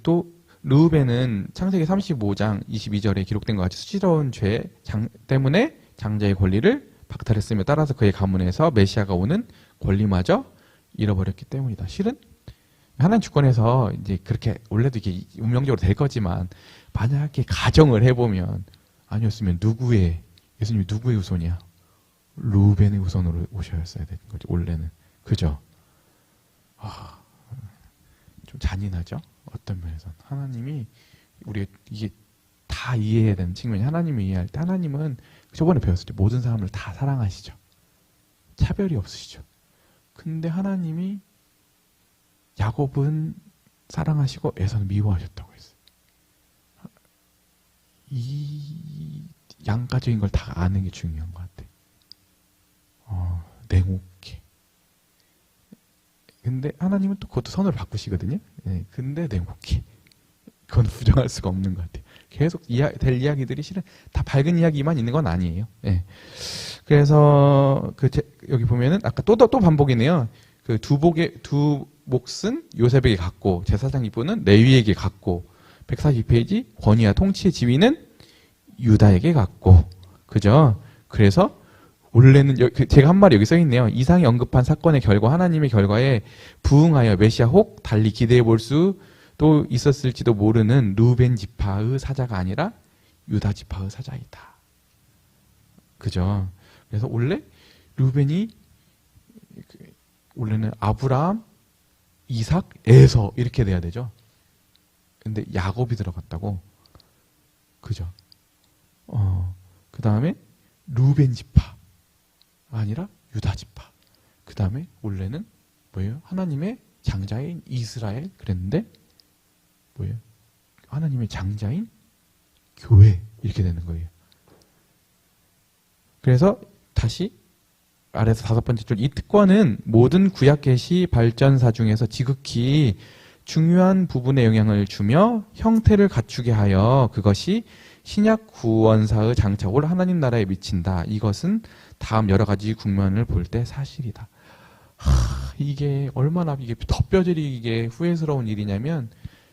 또 르우벤은 창세기 35장 22절에 기록된 것 같이 수치스러운 죄 때문에 장자의 권리를 박탈했으며 따라서 그의 가문에서 메시아가 오는 권리마저 잃어버렸기 때문이다. 실은 하나님 주권에서 이제 그렇게 원래도 이게 운명적으로 될 거지만 만약에 가정을 해보면 아니었으면 예수님이 누구의 후손이야? 르우벤의 후손으로 오셔야 되는 거죠. 원래는 그죠? 좀 잔인하죠? 어떤 면에서는 하나님이 우리가 이게 다 이해해야 되는 측면이 하나님을 이해할 때 하나님은 저번에 배웠을 때 모든 사람을 다 사랑하시죠. 차별이 없으시죠. 근데 하나님이 야곱은 사랑하시고 에서는 미워하셨다고 했어요. 이 양가적인 걸 다 아는 게 중요한 것 같아요. 냉혹해. 근데 하나님은 또 그것도 선을 바꾸시거든요. 네, 근데 냉혹해. 그건 부정할 수가 없는 것 같아요. 계속 될 이야기들이 실은 다 밝은 이야기만 있는 건 아니에요. 네. 그래서 여기 보면은 아까 또 반복이네요. 그 두 몫은 요셉에게 갔고 제사장 이브는 레위에게 갔고 142페이지 권위와 통치의 지위는 유다에게 갔고 그죠? 그래서 원래는 제가 한 말이 여기 써 있네요. 이상이 언급한 사건의 결과 하나님의 결과에 부응하여 메시아 혹 달리 기대해 볼 수도 있었을지도 모르는 루벤 지파의 사자가 아니라 유다 지파의 사자이다. 그죠? 그래서 원래 루벤이 원래는 아브라함, 이삭, 에서 이렇게 돼야 되죠. 근데 야곱이 들어갔다고. 그죠? 그 다음에 루벤 지파 아니라 유다 지파. 그 다음에 원래는 뭐예요? 하나님의 장자인 이스라엘 그랬는데 뭐예요? 하나님의 장자인 교회 이렇게 되는 거예요. 그래서 다시 아래서 5번째 줄 이 특권은 모든 구약 계시 발전사 중에서 지극히 중요한 부분에 영향을 주며 형태를 갖추게 하여 그것이 신약 구원사의 장착을 하나님 나라에 미친다. 이것은 다음 여러 가지 국면을 볼 때 사실이다. 이게 얼마나 이게 덧뼈저리게 후회스러운 일이냐면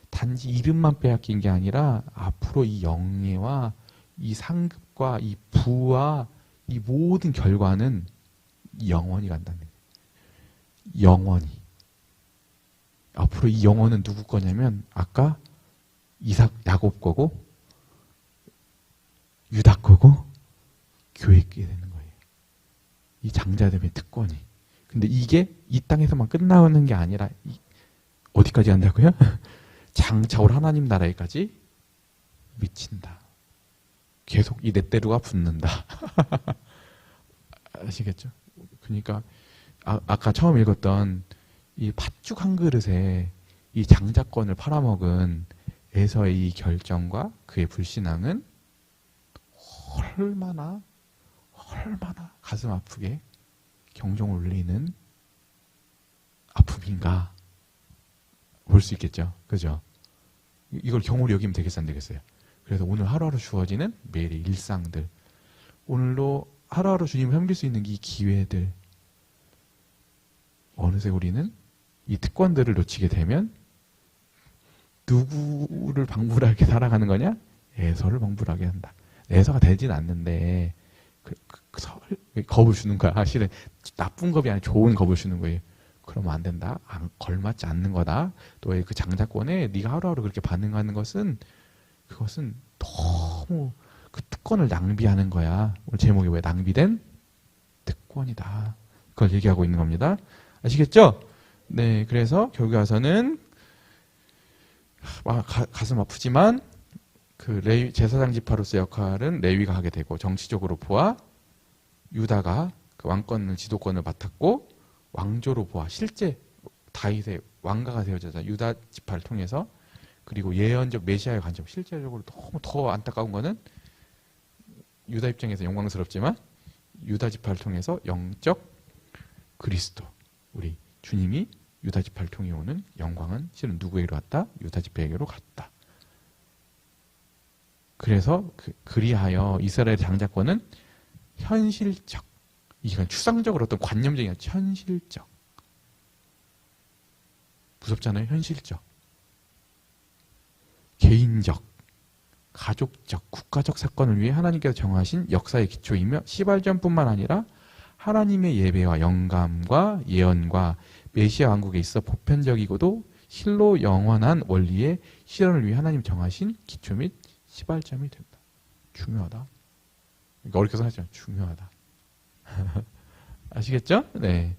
단지 이름만 빼앗긴 게 아니라 앞으로 이 영예와 이 상급과 이 부와 이 모든 결과는 영원히 간다는 거예요. 영원히. 앞으로 이 영혼은 누구 거냐면 아까 이삭, 야곱 거고 유다 거고 교회께 되는 거예요. 이 장자됨의 특권이. 근데 이게 이 땅에서만 끝나는 게 아니라 어디까지 간다고요? 장차올 하나님 나라에까지 미친다. 계속 이 넷대루가 붙는다. 아시겠죠? 그러니까 아까 처음 읽었던 이 팥죽 한 그릇에 이 장자권을 팔아먹은 에서의 이 결정과 그의 불신앙은 얼마나 가슴 아프게 경종을 울리는 아픔인가 볼 수 있겠죠. 그죠? 이걸 경우로 여기면 되겠어 안 되겠어요? 그래서 오늘 하루하루 주어지는 매일의 일상들, 오늘도 하루하루 주님을 섬길 수 있는 이 기회들, 어느새 우리는 이 특권들을 놓치게 되면 누구를 방불하게 살아가는 거냐? 에서를 방불하게 한다. 에서가 되진 않는데 겁을 주는 거야. 사실은 나쁜 겁이 아니라 좋은 겁을 주는 거예요. 그러면 안 된다. 걸맞지 않는 거다. 너의 그 장자권에 네가 하루하루 그렇게 반응하는 것은 그것은 너무 그 특권을 낭비하는 거야. 오늘 제목이 왜 낭비된 특권이다. 그걸 얘기하고 있는 겁니다. 아시겠죠? 네, 그래서 결국에 와서는 가슴 아프지만 그 레위 제사장 지파로서의 역할은 레위가 하게 되고 정치적으로 보아 유다가 그 왕권을 지도권을 맡았고 왕조로 보아 실제 다윗의 왕가가 되어져서 유다 지파를 통해서 그리고 예언적 메시아의 관점 실제적으로 너무 더 안타까운 거는 유다 입장에서 영광스럽지만 유다 지파를 통해서 영적 그리스도 우리 주님이 유다 지파를 통해 오는 영광은 실은 누구에게로 갔다? 유다 지파에게로 갔다. 그래서 그리하여 이스라엘의 장자권은 현실적, 이건 추상적으로 어떤 관념적인 현실적, 무섭잖아요. 현실적, 개인적, 가족적, 국가적 사건을 위해 하나님께서 정하신 역사의 기초이며 시발점뿐만 아니라 하나님의 예배와 영감과 예언과 메시아 왕국에 있어 보편적이고도 실로 영원한 원리의 실현을 위해 하나님 정하신 기초 및 시발점이 된다. 중요하다. 그러니까 어렵게 생각하지만 중요하다. 아시겠죠? 네.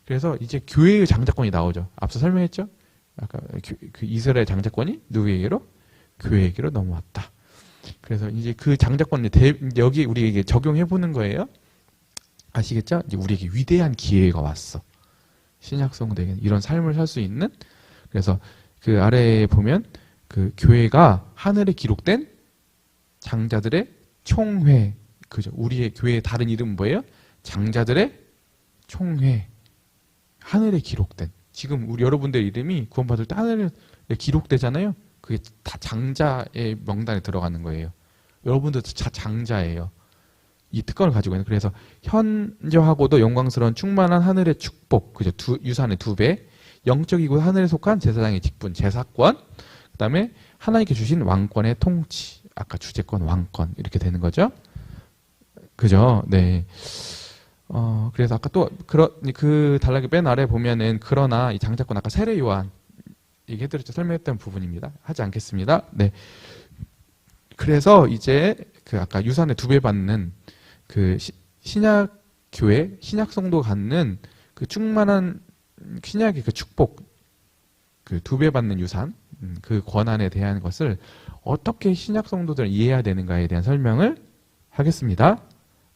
그래서 이제 교회의 장자권이 나오죠. 앞서 설명했죠? 아까 그 이스라엘 장자권이 누구에게로? 교회에게로 넘어왔다. 그래서 이제 그 장자권을 여기 우리에게 적용해 보는 거예요. 아시겠죠? 이제 우리에게 위대한 기회가 왔어. 신약 성도에게는 이런 삶을 살 수 있는. 그래서 그 아래에 보면 그 교회가 하늘에 기록된 장자들의 총회. 그죠? 우리의 교회의 다른 이름은 뭐예요? 장자들의 총회. 하늘에 기록된. 지금 우리 여러분들 이름이 구원받을 때 하늘에 기록되잖아요. 그게 다 장자의 명단에 들어가는 거예요. 여러분들도 다 장자예요. 이 특권을 가지고 있는. 그래서 현저하고도 영광스러운 충만한 하늘의 축복, 그죠? 유산의 2배, 영적이고 하늘에 속한 제사장의 직분, 제사권, 그 다음에 하나님께 주신 왕권의 통치, 아까 주제권, 왕권 이렇게 되는 거죠. 그죠? 네. 그래서 아까 또 그 단락에 맨 아래 보면은 그러나 이 장자권 아까 세례 요한 얘기해드렸죠. 설명했던 부분입니다. 하지 않겠습니다. 네. 그래서 이제 그 아까 유산의 2배 받는 그 신약 교회, 신약 성도 갖는 그 충만한 신약의 그 축복, 그 2배 받는 유산, 그 권한에 대한 것을 어떻게 신약 성도들은 이해해야 되는가에 대한 설명을 하겠습니다.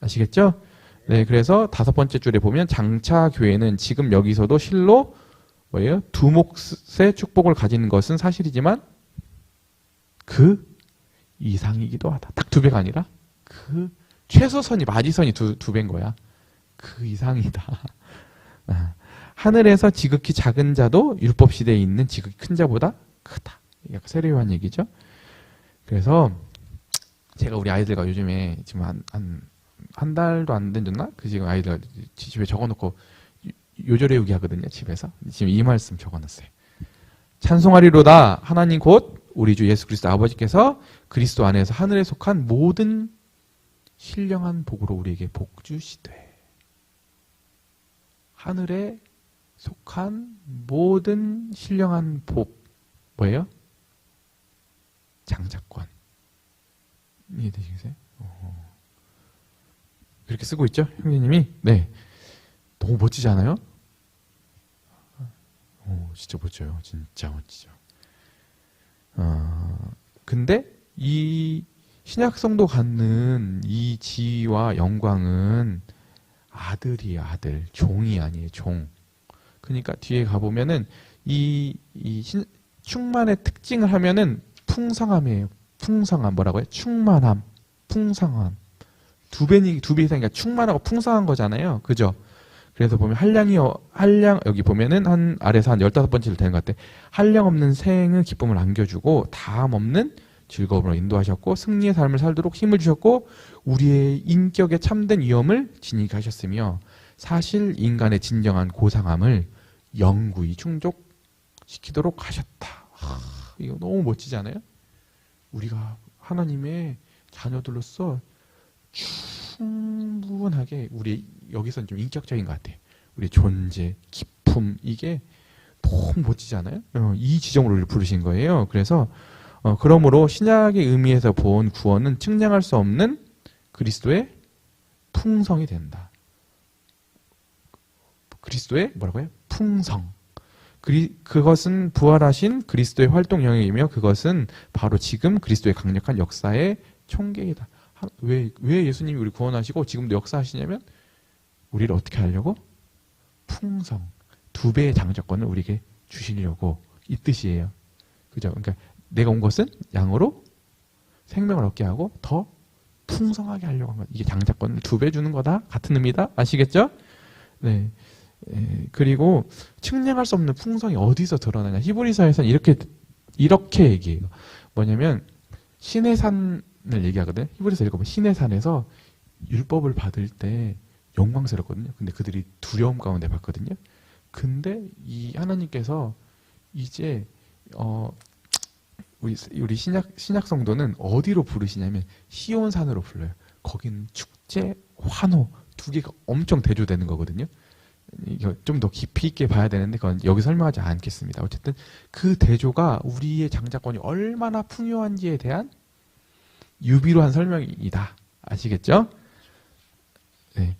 아시겠죠? 네, 그래서 5번째 줄에 보면 장차 교회는 지금 여기서도 실로 뭐예요? 두 몫의 축복을 가지는 것은 사실이지만 그 이상이기도 하다. 딱 2배가 아니라 그 최소선이 마지선이 두 배인 거야. 그 이상이다. 하늘에서 지극히 작은 자도 율법 시대에 있는 지극히 큰 자보다 크다. 이게 세례요한 얘기죠. 그래서 제가 우리 아이들과 요즘에 지금 한 달도 안 됐나? 그 지금 아이들 집에 적어놓고 요절 외우기 하거든요. 집에서. 지금 이 말씀 적어놨어요. 찬송하리로다. 하나님 곧 우리 주 예수 그리스도 아버지께서 그리스도 안에서 하늘에 속한 모든 신령한 복으로 우리에게 복 주시되. 하늘에 속한 모든 신령한 복. 뭐예요? 장자권. 이해되시겠어요? 그렇게 쓰고 있죠? 형제님이? 네. 너무 멋지지 않아요? 진짜 멋져요. 진짜 멋지죠. 근데 이 신약성도 갖는 이 지위와 영광은 아들이에요. 아들. 종이 아니에요. 종. 그러니까 뒤에 가보면은 충만의 특징을 하면은 풍성함이에요. 풍성함. 뭐라고 해요? 충만함. 풍성함. 2배 이상이니까 충만하고 풍성한 거잖아요. 그죠? 그래서 보면 한량, 여기 보면은 아래서 한 15번째를 되는 것 같아. 한량 없는 생은 기쁨을 안겨주고, 다함 없는 즐거움으로 인도하셨고, 승리의 삶을 살도록 힘을 주셨고, 우리의 인격에 참된 위엄을 지니게 하셨으며, 사실 인간의 진정한 고상함을 영구히 충족시키도록 하셨다. 이거 너무 멋지지 않아요? 우리가 하나님의 자녀들로서 충분하게 우리 여기서는 좀 인격적인 것 같아요. 우리 존재, 기품 이게 너무 멋지지 않아요? 이 지정으로 우리를 부르신 거예요. 그래서 그러므로 신약의 의미에서 본 구원은 측량할 수 없는 그리스도의 풍성이 된다. 그리스도의 뭐라고요? 풍성. 그것은 부활하신 그리스도의 활동 영역이며 그것은 바로 지금 그리스도의 강력한 역사의 총계이다. 왜 예수님이 우리 구원하시고 지금도 역사하시냐면 우리를 어떻게 하려고? 풍성. 2배의 장자권을 우리에게 주시려고 이 뜻이에요. 그죠? 그러니까 내가 온 것은 양으로 생명을 얻게 하고 더 풍성하게 하려고 한 것. 이게 장자권을 2배 주는 거다. 같은 의미다. 아시겠죠? 네. 그리고 측량할 수 없는 풍성이 어디서 드러나냐. 히브리서에서는 이렇게 얘기해요. 뭐냐면 신의 산을 얘기하거든요. 히브리서 읽어보면 신의 산에서 율법을 받을 때 영광스럽거든요. 근데 그들이 두려움 가운데 받거든요. 근데 이 하나님께서 이제 우리 신약 성도는 어디로 부르시냐면 시온산으로 불러요. 거기는 축제, 환호 2개가 엄청 대조되는 거거든요. 이거 좀 더 깊이 있게 봐야 되는데 그건 여기 설명하지 않겠습니다. 어쨌든 그 대조가 우리의 장자권이 얼마나 풍요한지에 대한 유비로한 설명이다. 아시겠죠? 네.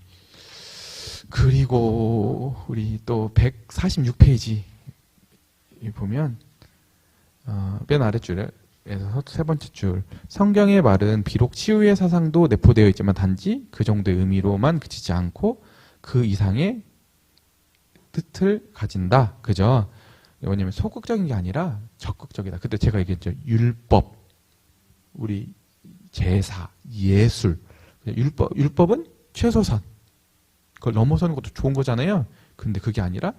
그리고 우리 또 146페이지 보면 맨 아랫줄에서 3번째 줄 성경의 말은 비록 치유의 사상도 내포되어 있지만 단지 그 정도의 의미로만 그치지 않고 그 이상의 뜻을 가진다. 그죠? 왜냐면 소극적인 게 아니라 적극적이다. 그때 제가 얘기했죠. 율법, 우리 제사, 예술. 율법은 최소선. 그걸 넘어서는 것도 좋은 거잖아요. 근데 그게 아니라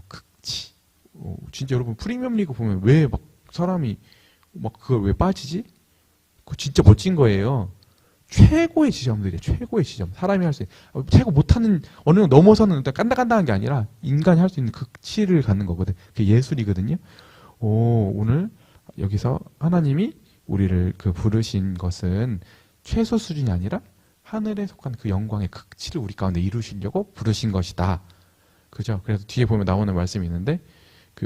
극치. 진짜 여러분 프리미엄 리그 보면 왜 막 사람이 막 그걸 왜 빠지지? 그거 진짜 멋진 거예요. 최고의 지점들이에요. 최고의 지점. 사람이 할 수 있는 최고 못하는 어느 정도 넘어서는 깐당깐당한 게 아니라 인간이 할 수 있는 극치를 갖는 거거든. 그게 예술이거든요. 오늘 여기서 하나님이 우리를 부르신 것은 최소 수준이 아니라 하늘에 속한 그 영광의 극치를 우리 가운데 이루시려고 부르신 것이다. 그죠? 그래서 뒤에 보면 나오는 말씀이 있는데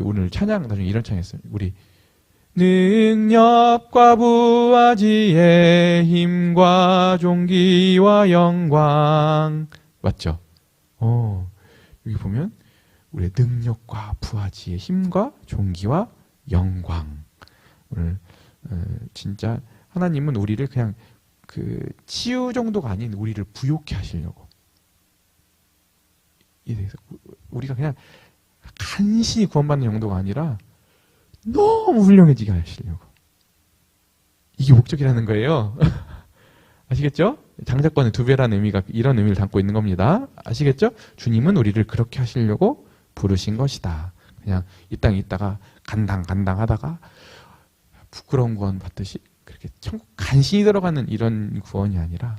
오늘 찬양 나중에 이런 찬양했어요. 우리 능력과 부하지의 힘과 존귀와 영광 맞죠? 여기 보면 우리의 능력과 부하지의 힘과 존귀와 영광 오늘 진짜 하나님은 우리를 그냥 치유 정도가 아닌 우리를 부욕해 하시려고 우리가 그냥 간신히 구원받는 정도가 아니라 너무 훌륭해지게 하시려고. 이게 목적이라는 거예요. 아시겠죠? 장자권의 2배라는 의미가 이런 의미를 담고 있는 겁니다. 아시겠죠? 주님은 우리를 그렇게 하시려고 부르신 것이다. 그냥 이 땅에 있다가 간당 하다가 부끄러운 구원 받듯이 그렇게 천국 간신히 들어가는 이런 구원이 아니라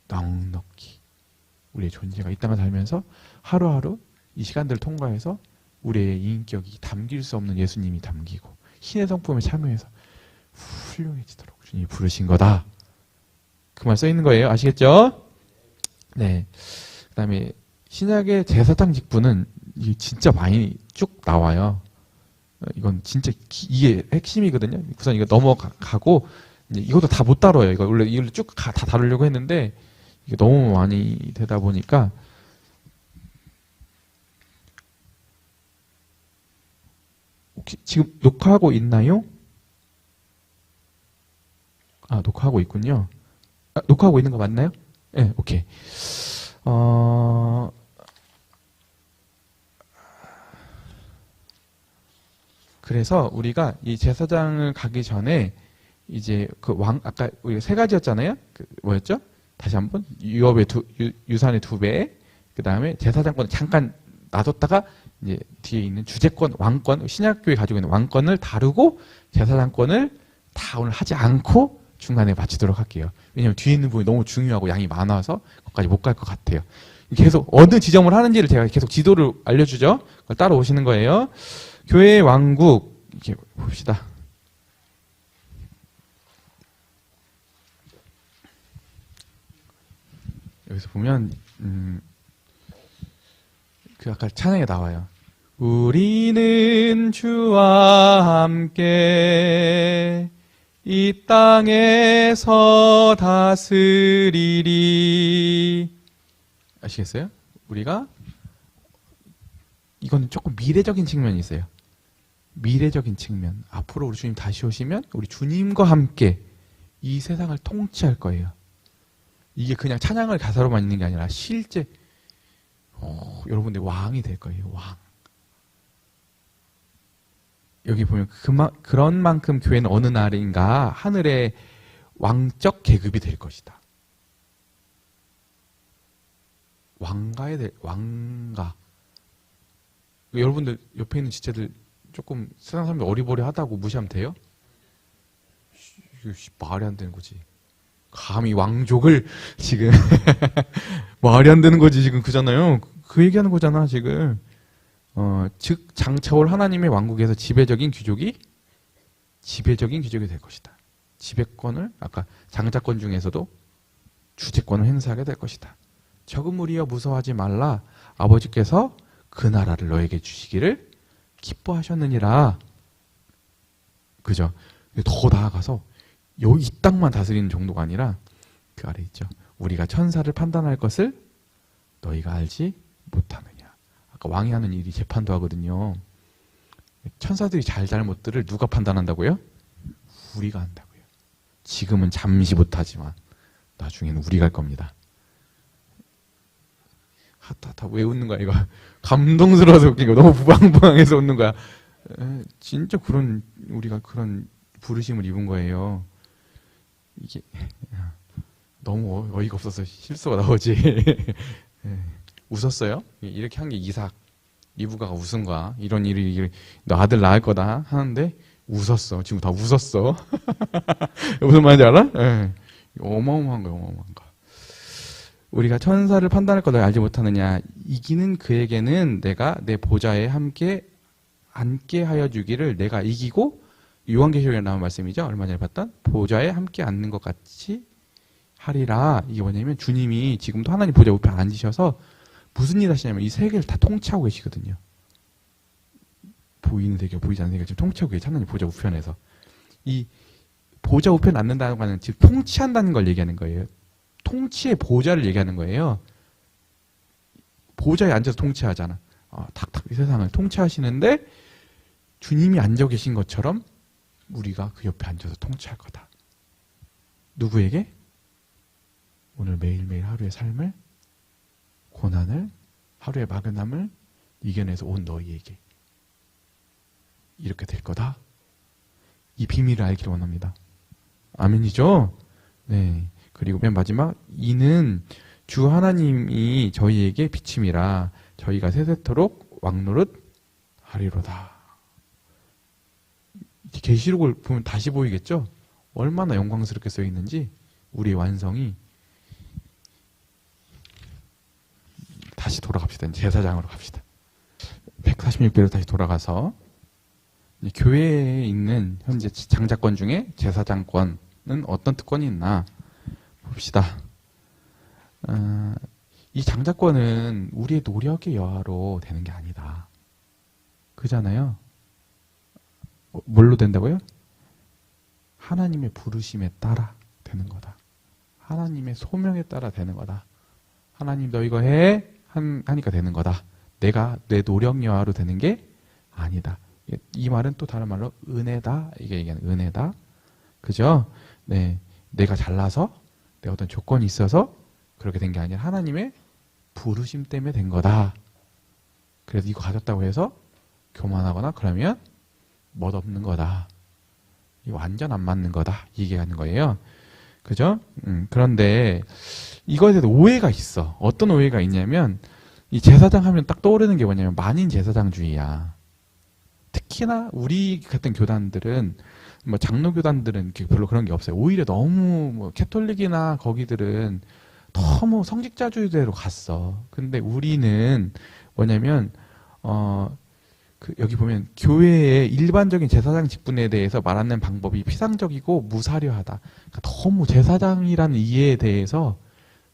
넉넉히 우리의 존재가 이 땅을 살면서 하루하루 이 시간들을 통과해서 우리의 인격이 담길 수 없는 예수님이 담기고 신의 성품에 참여해서 훌륭해지도록 주님이 부르신 거다. 그 말 써 있는 거예요. 아시겠죠? 네. 그 다음에 신약의 제사장 직분은 이게 진짜 많이 쭉 나와요. 이건 진짜 이게 핵심이거든요. 우선 이거 넘어가고 이것도 다 못 다뤄요. 이거 원래 이걸 쭉 다 다루려고 했는데 이게 너무 많이 되다 보니까 혹시 지금 녹화하고 있나요? 녹화하고 있군요. 녹화하고 있는 거 맞나요? 네, 오케이. 그래서 우리가 이 제사장을 가기 전에 이제 아까 우리가 3가지였잖아요? 뭐였죠? 다시 한번 유업의 유산의 2배, 그 다음에 제사장권을 잠깐 놔뒀다가 이제 뒤에 있는 주제권, 왕권, 신약교회 가지고 있는 왕권을 다루고 제사장권을 다 오늘 하지 않고 중간에 마치도록 할게요. 왜냐면 뒤에 있는 부분이 너무 중요하고 양이 많아서 거기까지 못 갈 것 같아요. 계속 어느 지점을 하는지를 제가 계속 지도를 알려주죠. 그걸 따라오시는 거예요. 교회의 왕국 이렇게 봅시다. 여기서 보면 아까 찬양에 나와요. 우리는 주와 함께 이 땅에서 다스리리. 아시겠어요? 우리가 이건 조금 미래적인 측면이 있어요. 미래적인 측면. 앞으로 우리 주님 다시 오시면 우리 주님과 함께 이 세상을 통치할 거예요. 이게 그냥 찬양을 가사로만 있는 게 아니라 실제 여러분들 왕이 될 거예요. 왕. 여기 보면 그런 만큼 교회는 어느 날인가 하늘의 왕적 계급이 될 것이다. 왕가. 여러분들 옆에 있는 지체들 조금 세상 사람들 어리버리하다고 무시하면 돼요? 이거 말이 안 되는 거지. 감히 왕족을 지금 말이 안 되는 거지 지금 그잖아요. 그 얘기하는 거잖아 지금. 즉 장차 올 하나님의 왕국에서 지배적인 귀족이 될 것이다. 지배권을 아까 장자권 중에서도 주재권을 행사하게 될 것이다. 적은 무리여 무서워하지 말라. 아버지께서 그 나라를 너에게 주시기를 기뻐하셨느니라. 그죠? 더 나아가서 이 땅만 다스리는 정도가 아니라 그 아래 있죠. 우리가 천사를 판단할 것을 너희가 알지 못하느냐. 아까 왕이 하는 일이 재판도 하거든요. 천사들이 잘못들을 누가 판단한다고요? 우리가 한다고요. 지금은 잠시 못하지만 나중에는 우리가 할 겁니다. 왜 웃는 거야 이거? 감동스러워서 웃긴 거. 너무 부방부방해서 웃는 거야. 진짜 우리가 그런 부르심을 입은 거예요. 이게 너무 어이가 없어서 실수가 나오지. 웃었어요? 이렇게 한 게 이삭 리브가가 웃은 거야. 이런 일이 너 아들 낳을 거다 하는데 웃었어. 지금 다 웃었어. 무슨 말인지 알아? 어마어마한 거야, 어마어마한 거. 우리가 천사를 판단할 것을 알지 못하느냐. 이기는 그에게는 내가 내 보좌에 함께 앉게 하여 주기를. 내가 이기고 요한계시록에 나온 말씀이죠. 얼마 전에 봤던 보좌에 함께 앉는 것 같이 하리라. 이게 뭐냐면 주님이 지금도 하나님 보좌 우편에 앉으셔서 무슨 일 하시냐면 이 세계를 다 통치하고 계시거든요. 보이는 세계, 보이지 않는 세계를 지금 통치하고 계시죠. 하나님 보좌 우편에서. 이 보좌 우편에 앉는다는 거는 지금 통치한다는 걸 얘기하는 거예요. 통치의 보좌를 얘기하는 거예요. 보좌에 앉아서 통치하잖아. 탁탁 이 세상을 통치하시는데 주님이 앉아 계신 것처럼 우리가 그 옆에 앉아서 통치할 거다. 누구에게? 오늘 매일매일 하루의 삶을, 고난을, 하루의 막연함을 이겨내서 온 너희에게 이렇게 될 거다. 이 비밀을 알기를 원합니다. 아멘이죠? 네. 그리고 맨 마지막, 이는 주 하나님이 저희에게 비침이라 저희가 세세토록 왕노릇 하리로다. 계시록을 보면 다시 보이겠죠? 얼마나 영광스럽게 써 있는지. 우리의 완성이. 다시 돌아갑시다. 제사장으로 갑시다. 146배로 다시 돌아가서 교회에 있는 현재 장자권 중에 제사장권은 어떤 특권이 있나 봅시다. 이 장자권은 우리의 노력의 여하로 되는 게 아니다. 그잖아요. 뭘로 된다고요? 하나님의 부르심에 따라 되는 거다. 하나님의 소명에 따라 되는 거다. 하나님 너 이거 해 하니까 되는 거다. 내가 내 노력 여하로 되는 게 아니다. 이 말은 또 다른 말로 은혜다. 이게 얘기하는 은혜다. 그죠? 네, 내가 잘나서 내 어떤 조건이 있어서 그렇게 된 게 아니라 하나님의 부르심 때문에 된 거다. 그래서 이거 가졌다고 해서 교만하거나 그러면 멋없는 거다. 이거 완전 안 맞는 거다. 이게 하는 거예요. 그죠? 그런데 이거에 대해서 오해가 있어. 어떤 오해가 있냐면 이 제사장 하면 딱 떠오르는 게 뭐냐면 만인 제사장주의야. 특히나 우리 같은 교단들은 뭐 장로교단들은 별로 그런 게 없어요. 오히려 너무 뭐 캐톨릭이나 거기들은 너무 성직자주의대로 갔어. 근데 우리는 뭐냐면 여기 보면 교회의 일반적인 제사장 직분에 대해서 말하는 방법이 피상적이고 무사려하다. 그러니까 너무 제사장이라는 이해에 대해서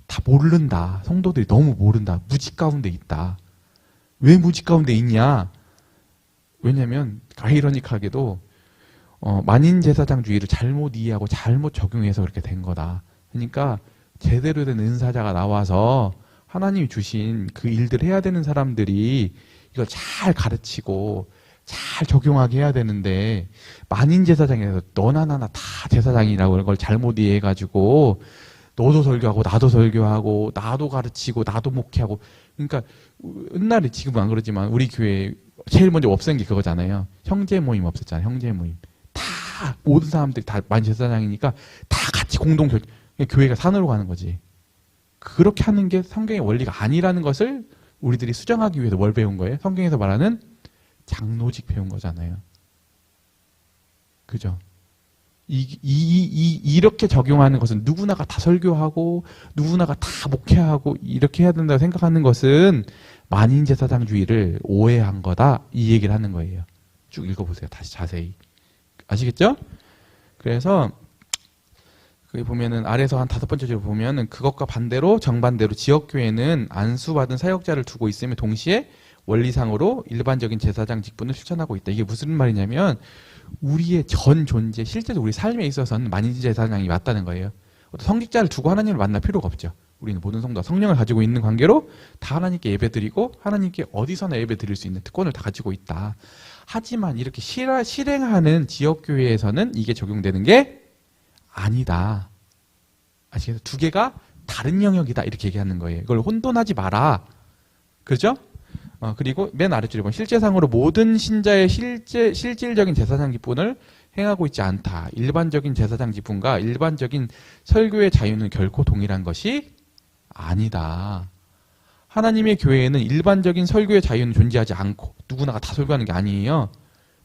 다 모른다. 성도들이 너무 모른다. 무지 가운데 있다. 왜 무지 가운데 있냐? 왜냐면 아이러니하게도 만인제사장주의를 잘못 이해하고 잘못 적용해서 그렇게 된 거다. 그러니까 제대로 된 은사자가 나와서 하나님이 주신 그 일들 해야 되는 사람들이 이걸 잘 가르치고 잘 적용하게 해야 되는데 만인제사장에서 너나 나나 다 제사장이라고 그런 걸 잘못 이해해가지고 너도 설교하고 나도 설교하고 나도 가르치고 나도 목회하고 그러니까 옛날에 지금은 안 그러지만 우리 교회 제일 먼저 없앤 게 그거잖아요. 형제 모임 없었잖아요. 형제 모임. 다 모든 사람들이 다 만인제사장이니까 다 같이 공동 교회가 산으로 가는 거지. 그렇게 하는 게 성경의 원리가 아니라는 것을 우리들이 수정하기 위해서 뭘 배운 거예요? 성경에서 말하는 장로직 배운 거잖아요. 그죠? 이렇게 적용하는 것은 누구나가 다 설교하고 누구나가 다 목회하고 이렇게 해야 된다고 생각하는 것은 만인제사장주의를 오해한 거다. 이 얘기를 하는 거예요. 쭉 읽어보세요. 다시 자세히. 아시겠죠? 그래서 거기 보면은 아래서 한 5번째 줄 보면은 그것과 반대로 정반대로 지역교회는 안수받은 사역자를 두고 있으며 동시에 원리상으로 일반적인 제사장 직분을 실천하고 있다. 이게 무슨 말이냐면 우리의 전 존재, 실제로 우리 삶에 있어서는 만인제사장이 맞다는 거예요. 어떤 성직자를 두고 하나님을 만날 필요가 없죠. 우리는 모든 성도가 성령을 가지고 있는 관계로 다 하나님께 예배드리고 하나님께 어디서나 예배드릴 수 있는 특권을 다 가지고 있다. 하지만 이렇게 실행하는 지역교회에서는 이게 적용되는 게 아니다. 아시겠어요? 두 개가 다른 영역이다. 이렇게 얘기하는 거예요. 이걸 혼돈하지 마라. 그렇죠? 그리고 맨 아래줄에 보면 실제상으로 모든 신자의 실질적인 제사장 직분을 행하고 있지 않다. 일반적인 제사장 직분과 일반적인 설교의 자유는 결코 동일한 것이 아니다. 하나님의 교회에는 일반적인 설교의 자유는 존재하지 않고 누구나가 다 설교하는 게 아니에요.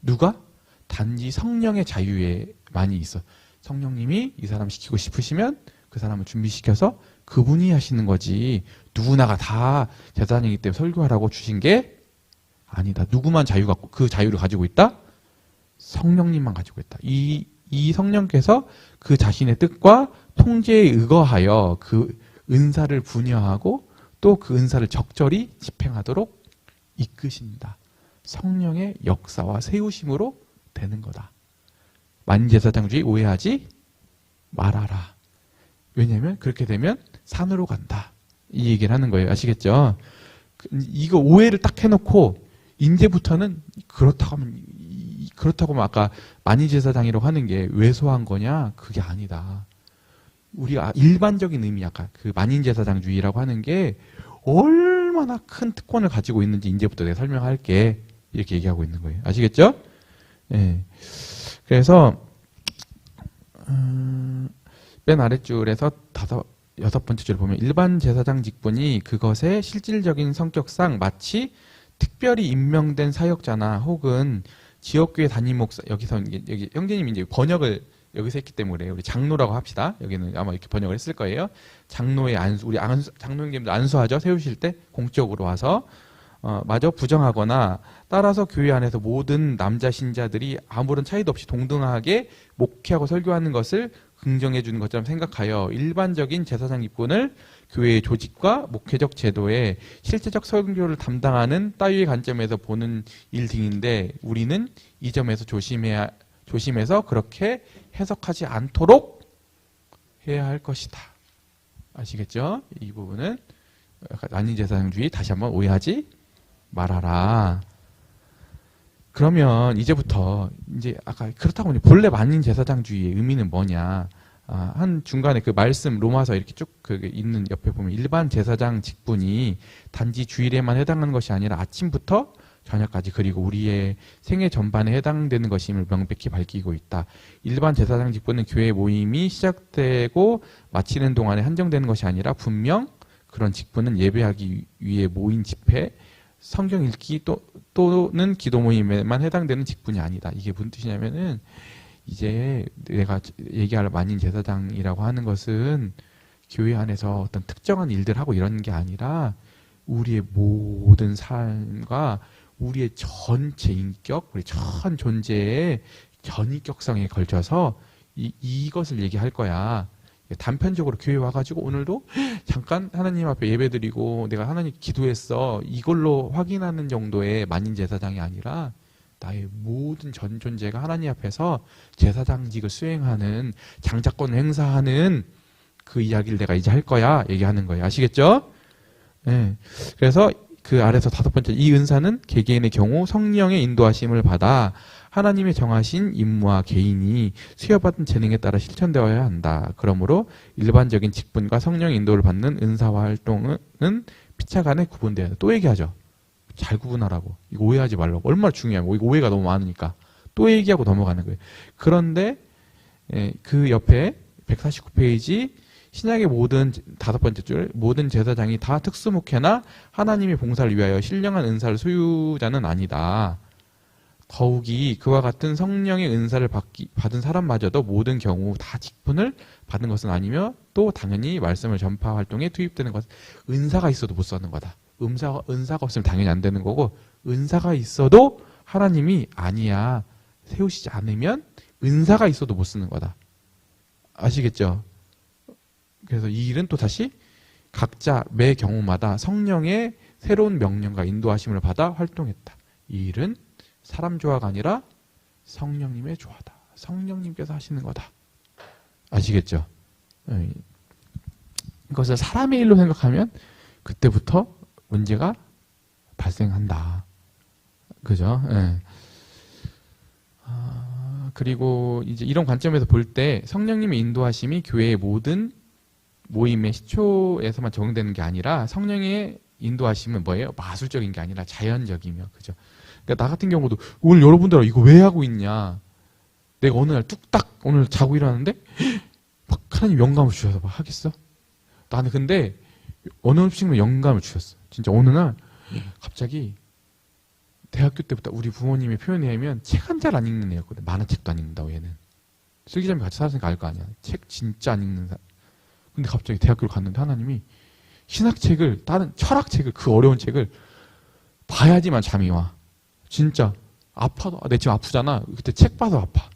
누가? 단지 성령의 자유에만이 있어. 성령님이 이 사람 시키고 싶으시면 그 사람을 준비시켜서 그분이 하시는 거지. 누구나가 다 제사장이기 때문에 설교하라고 주신 게 아니다. 누구만 그 자유를 가지고 있다? 성령님만 가지고 있다. 이 성령께서 그 자신의 뜻과 통제에 의거하여 그 은사를 분여하고 또 그 은사를 적절히 집행하도록 이끄신다. 성령의 역사와 세우심으로 되는 거다. 만인제사장주의 오해하지 말아라. 왜냐하면 그렇게 되면 산으로 간다. 이 얘기를 하는 거예요. 아시겠죠? 이거 오해를 딱 해놓고 이제부터는 그렇다고 하면 아까 만인제사장이라고 하는 게 왜소한 거냐? 그게 아니다. 우리가 일반적인 의미 아까 그 만인제사장주의라고 하는 게 얼마나 큰 특권을 가지고 있는지 이제부터 내가 설명할게. 이렇게 얘기하고 있는 거예요. 아시겠죠? 예. 그래서 맨 아랫줄에서 6번째 줄 보면 일반 제사장 직분이 그것의 실질적인 성격상 마치 특별히 임명된 사역자나 혹은 지역교회 담임 목사 여기서 여기 형제님이 이제 번역을 여기서 했기 때문에 우리 장로라고 합시다. 여기는 아마 이렇게 번역을 했을 거예요. 장로의 안수 우리 장로 형님들 안수하죠. 세우실 때 공적으로 와서 마저 부정하거나 따라서 교회 안에서 모든 남자 신자들이 아무런 차이도 없이 동등하게 목회하고 설교하는 것을 긍정해 주는 것처럼 생각하여 일반적인 제사장 입군을 교회의 조직과 목회적 제도의 실제적 설교를 담당하는 따위의 관점에서 보는 일 등인데 우리는 이 점에서 조심해서 그렇게 해석하지 않도록 해야 할 것이다. 아시겠죠? 이 부분은 만인제사장주의 다시 한번 오해하지 말아라. 그러면 이제부터 이제 아까 그렇다고 하면 본래 만인제사장주의의 의미는 뭐냐? 한 중간에 그 말씀 로마서 이렇게 쭉 있는 옆에 보면 일반 제사장 직분이 단지 주일에만 해당하는 것이 아니라 아침부터 저녁까지 그리고 우리의 생애 전반에 해당되는 것임을 명백히 밝히고 있다. 일반 제사장 직분은 교회 모임이 시작되고 마치는 동안에 한정되는 것이 아니라 분명 그런 직분은 예배하기 위해 모인 집회, 성경 읽기 또는 기도 모임에만 해당되는 직분이 아니다. 이게 무슨 뜻이냐면은 이제 내가 얘기할 만인 제사장이라고 하는 것은 교회 안에서 어떤 특정한 일들 하고 이런 게 아니라 우리의 모든 삶과 우리의 전체 인격, 우리 전 존재의 전인격성에 걸쳐서 이것을 얘기할 거야. 단편적으로 교회 와가지고 오늘도 잠깐 하나님 앞에 예배드리고 내가 하나님 기도했어. 이걸로 확인하는 정도의 만인 제사장이 아니라 나의 모든 전 존재가 하나님 앞에서 제사장직을 수행하는 장자권을 행사하는 그 이야기를 내가 이제 할 거야 얘기하는 거예요. 아시겠죠? 네. 그래서 그 아래서 5번째 이 은사는 개개인의 경우 성령의 인도하심을 받아 하나님의 정하신 임무와 개인이 수여받은 재능에 따라 실천되어야 한다. 그러므로 일반적인 직분과 성령의 인도를 받는 은사와 활동은 피차 간에 구분되어야 한다. 또 얘기하죠. 잘 구분하라고. 이거 오해하지 말라고. 얼마나 중요하고 이거 오해가 너무 많으니까. 또 얘기하고 넘어가는 거예요. 그런데 그 옆에 149페이지 신약의 모든 5번째 줄 모든 제사장이 다 특수목회나 하나님의 봉사를 위하여 신령한 은사를 소유자는 아니다. 더욱이 그와 같은 성령의 은사를 받은 사람마저도 모든 경우 다 직분을 받은 것은 아니며 또 당연히 말씀을 전파 활동에 투입되는 것은 은사가 있어도 못 쓰는 거다. 은사가 없으면 당연히 안 되는 거고 은사가 있어도 하나님이 아니야 세우시지 않으면 은사가 있어도 못 쓰는 거다. 아시겠죠? 그래서 이 일은 또 다시 각자 매 경우마다 성령의 새로운 명령과 인도하심을 받아 활동했다. 이 일은 사람 조화가 아니라 성령님의 조화다. 성령님께서 하시는 거다. 아시겠죠? 이것을 사람의 일로 생각하면 그때부터 문제가 발생한다. 그죠? 예. 그리고 이제 이런 관점에서 볼 때 성령님의 인도하심이 교회의 모든 모임의 시초에서만 적용되는 게 아니라 성령의 인도하심은 뭐예요? 마술적인 게 아니라 자연적이며, 그죠? 그러니까 나 같은 경우도 오늘 여러분들 이거 왜 하고 있냐? 내가 어느 날 뚝딱 오늘 자고 일어났는데 막 하나님 영감을 주셔서 막 하겠어? 나는 근데 어느 식으로 영감을 주셨어. 진짜 어느 날 갑자기 대학교 때부터 우리 부모님의 표현에 의하면 책 한 잘 안 읽는 애였거든. 만화책도 안 읽는다고 얘는. 슬기점이 같이 살았으니까 알 거 아니야. 책 진짜 안 읽는 사람. 근데 갑자기 대학교를 갔는데 하나님이 신학책을 다른 철학책을 그 어려운 책을 봐야지만 잠이 와. 진짜 아파도 내 지금 아프잖아. 그때 책 봐도 아파.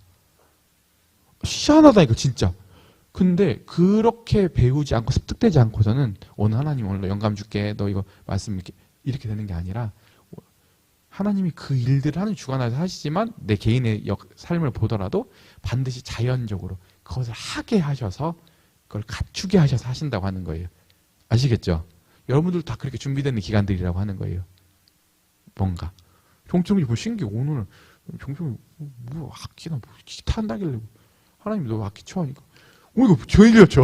희한하다니까 진짜. 근데 그렇게 배우지 않고 습득되지 않고서는 오늘 하나님 오늘 영감 줄게. 너 이거 말씀 이렇게 되는 게 아니라 하나님이 그 일들을 하는 주관하에서 하시지만 내 개인의 삶을 보더라도 반드시 자연적으로 그것을 하게 하셔서 그걸 갖추게 하셔서 하신다고 하는 거예요. 아시겠죠? 여러분들도 다 그렇게 준비되는 기간들이라고 하는 거예요. 뭔가. 종점이 뭐 신기해. 오늘 종점이 뭐 악기나 뭐 기타 한다길래 하나님 너 악기 쳐 하니까 이거 저 얘기가 쳐.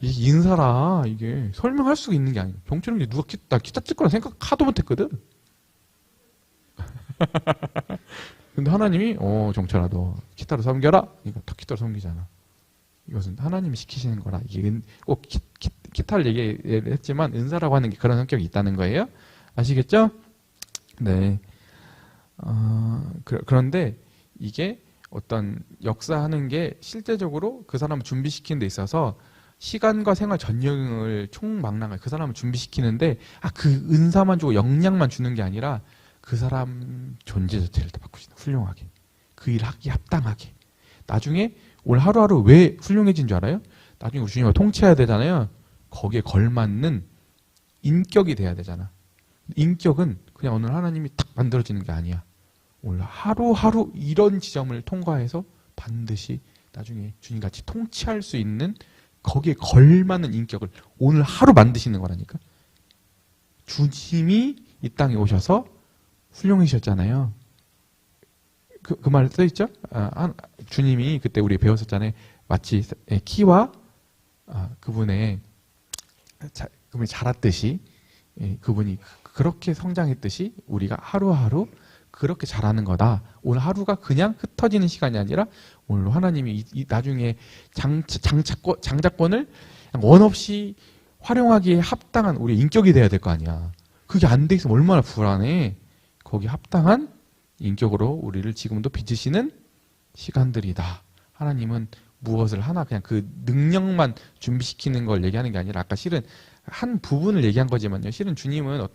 이게 인사라 이게 설명할 수가 있는 게 아니에요. 종점이 누가 나 기타 칠 거라 생각하도 못했거든. 근데 하나님이 정철아 너 기타로 섬겨라. 이거 다 기타로 섬기잖아. 이것은 하나님이 시키시는 거라. 이게 꼭 기타를 얘기했지만 은사라고 하는 게 그런 성격이 있다는 거예요. 아시겠죠? 네. 그런데 이게 어떤 역사하는 게 실제적으로 그 사람을 준비시키는 데 있어서 시간과 생활 전형을 총망라하게 그 사람을 준비시키는데 그 은사만 주고 역량만 주는 게 아니라 그 사람 존재 자체를 다 바꾸시다. 훌륭하게. 그 일 하기 합당하게. 나중에 오늘 하루하루 왜 훌륭해진 줄 알아요? 나중에 우리 주님을 통치해야 되잖아요. 거기에 걸맞는 인격이 돼야 되잖아. 인격은 그냥 오늘 하나님이 딱 만들어지는 게 아니야. 오늘 하루하루 이런 지점을 통과해서 반드시 나중에 주님같이 통치할 수 있는 거기에 걸맞는 인격을 오늘 하루 만드시는 거라니까. 주님이 이 땅에 오셔서 훌륭하셨잖아요. 그 말 써있죠? 주님이 그때 우리 배웠었잖아요. 마치 키와 그분이 자랐듯이 그분이 그렇게 성장했듯이 우리가 하루하루 그렇게 자라는 거다. 오늘 하루가 그냥 흩어지는 시간이 아니라 오늘 하나님이 나중에 장자권을 원 없이 활용하기에 합당한 우리 인격이 돼야 될 거 아니야. 그게 안 돼 있으면 얼마나 불안해. 거기 합당한 인격으로 우리를 지금도 빚으시는 시간들이다. 하나님은 무엇을 하나 그냥 그 능력만 준비시키는 걸 얘기하는 게 아니라 아까 실은 한 부분을 얘기한 거지만요. 실은 주님은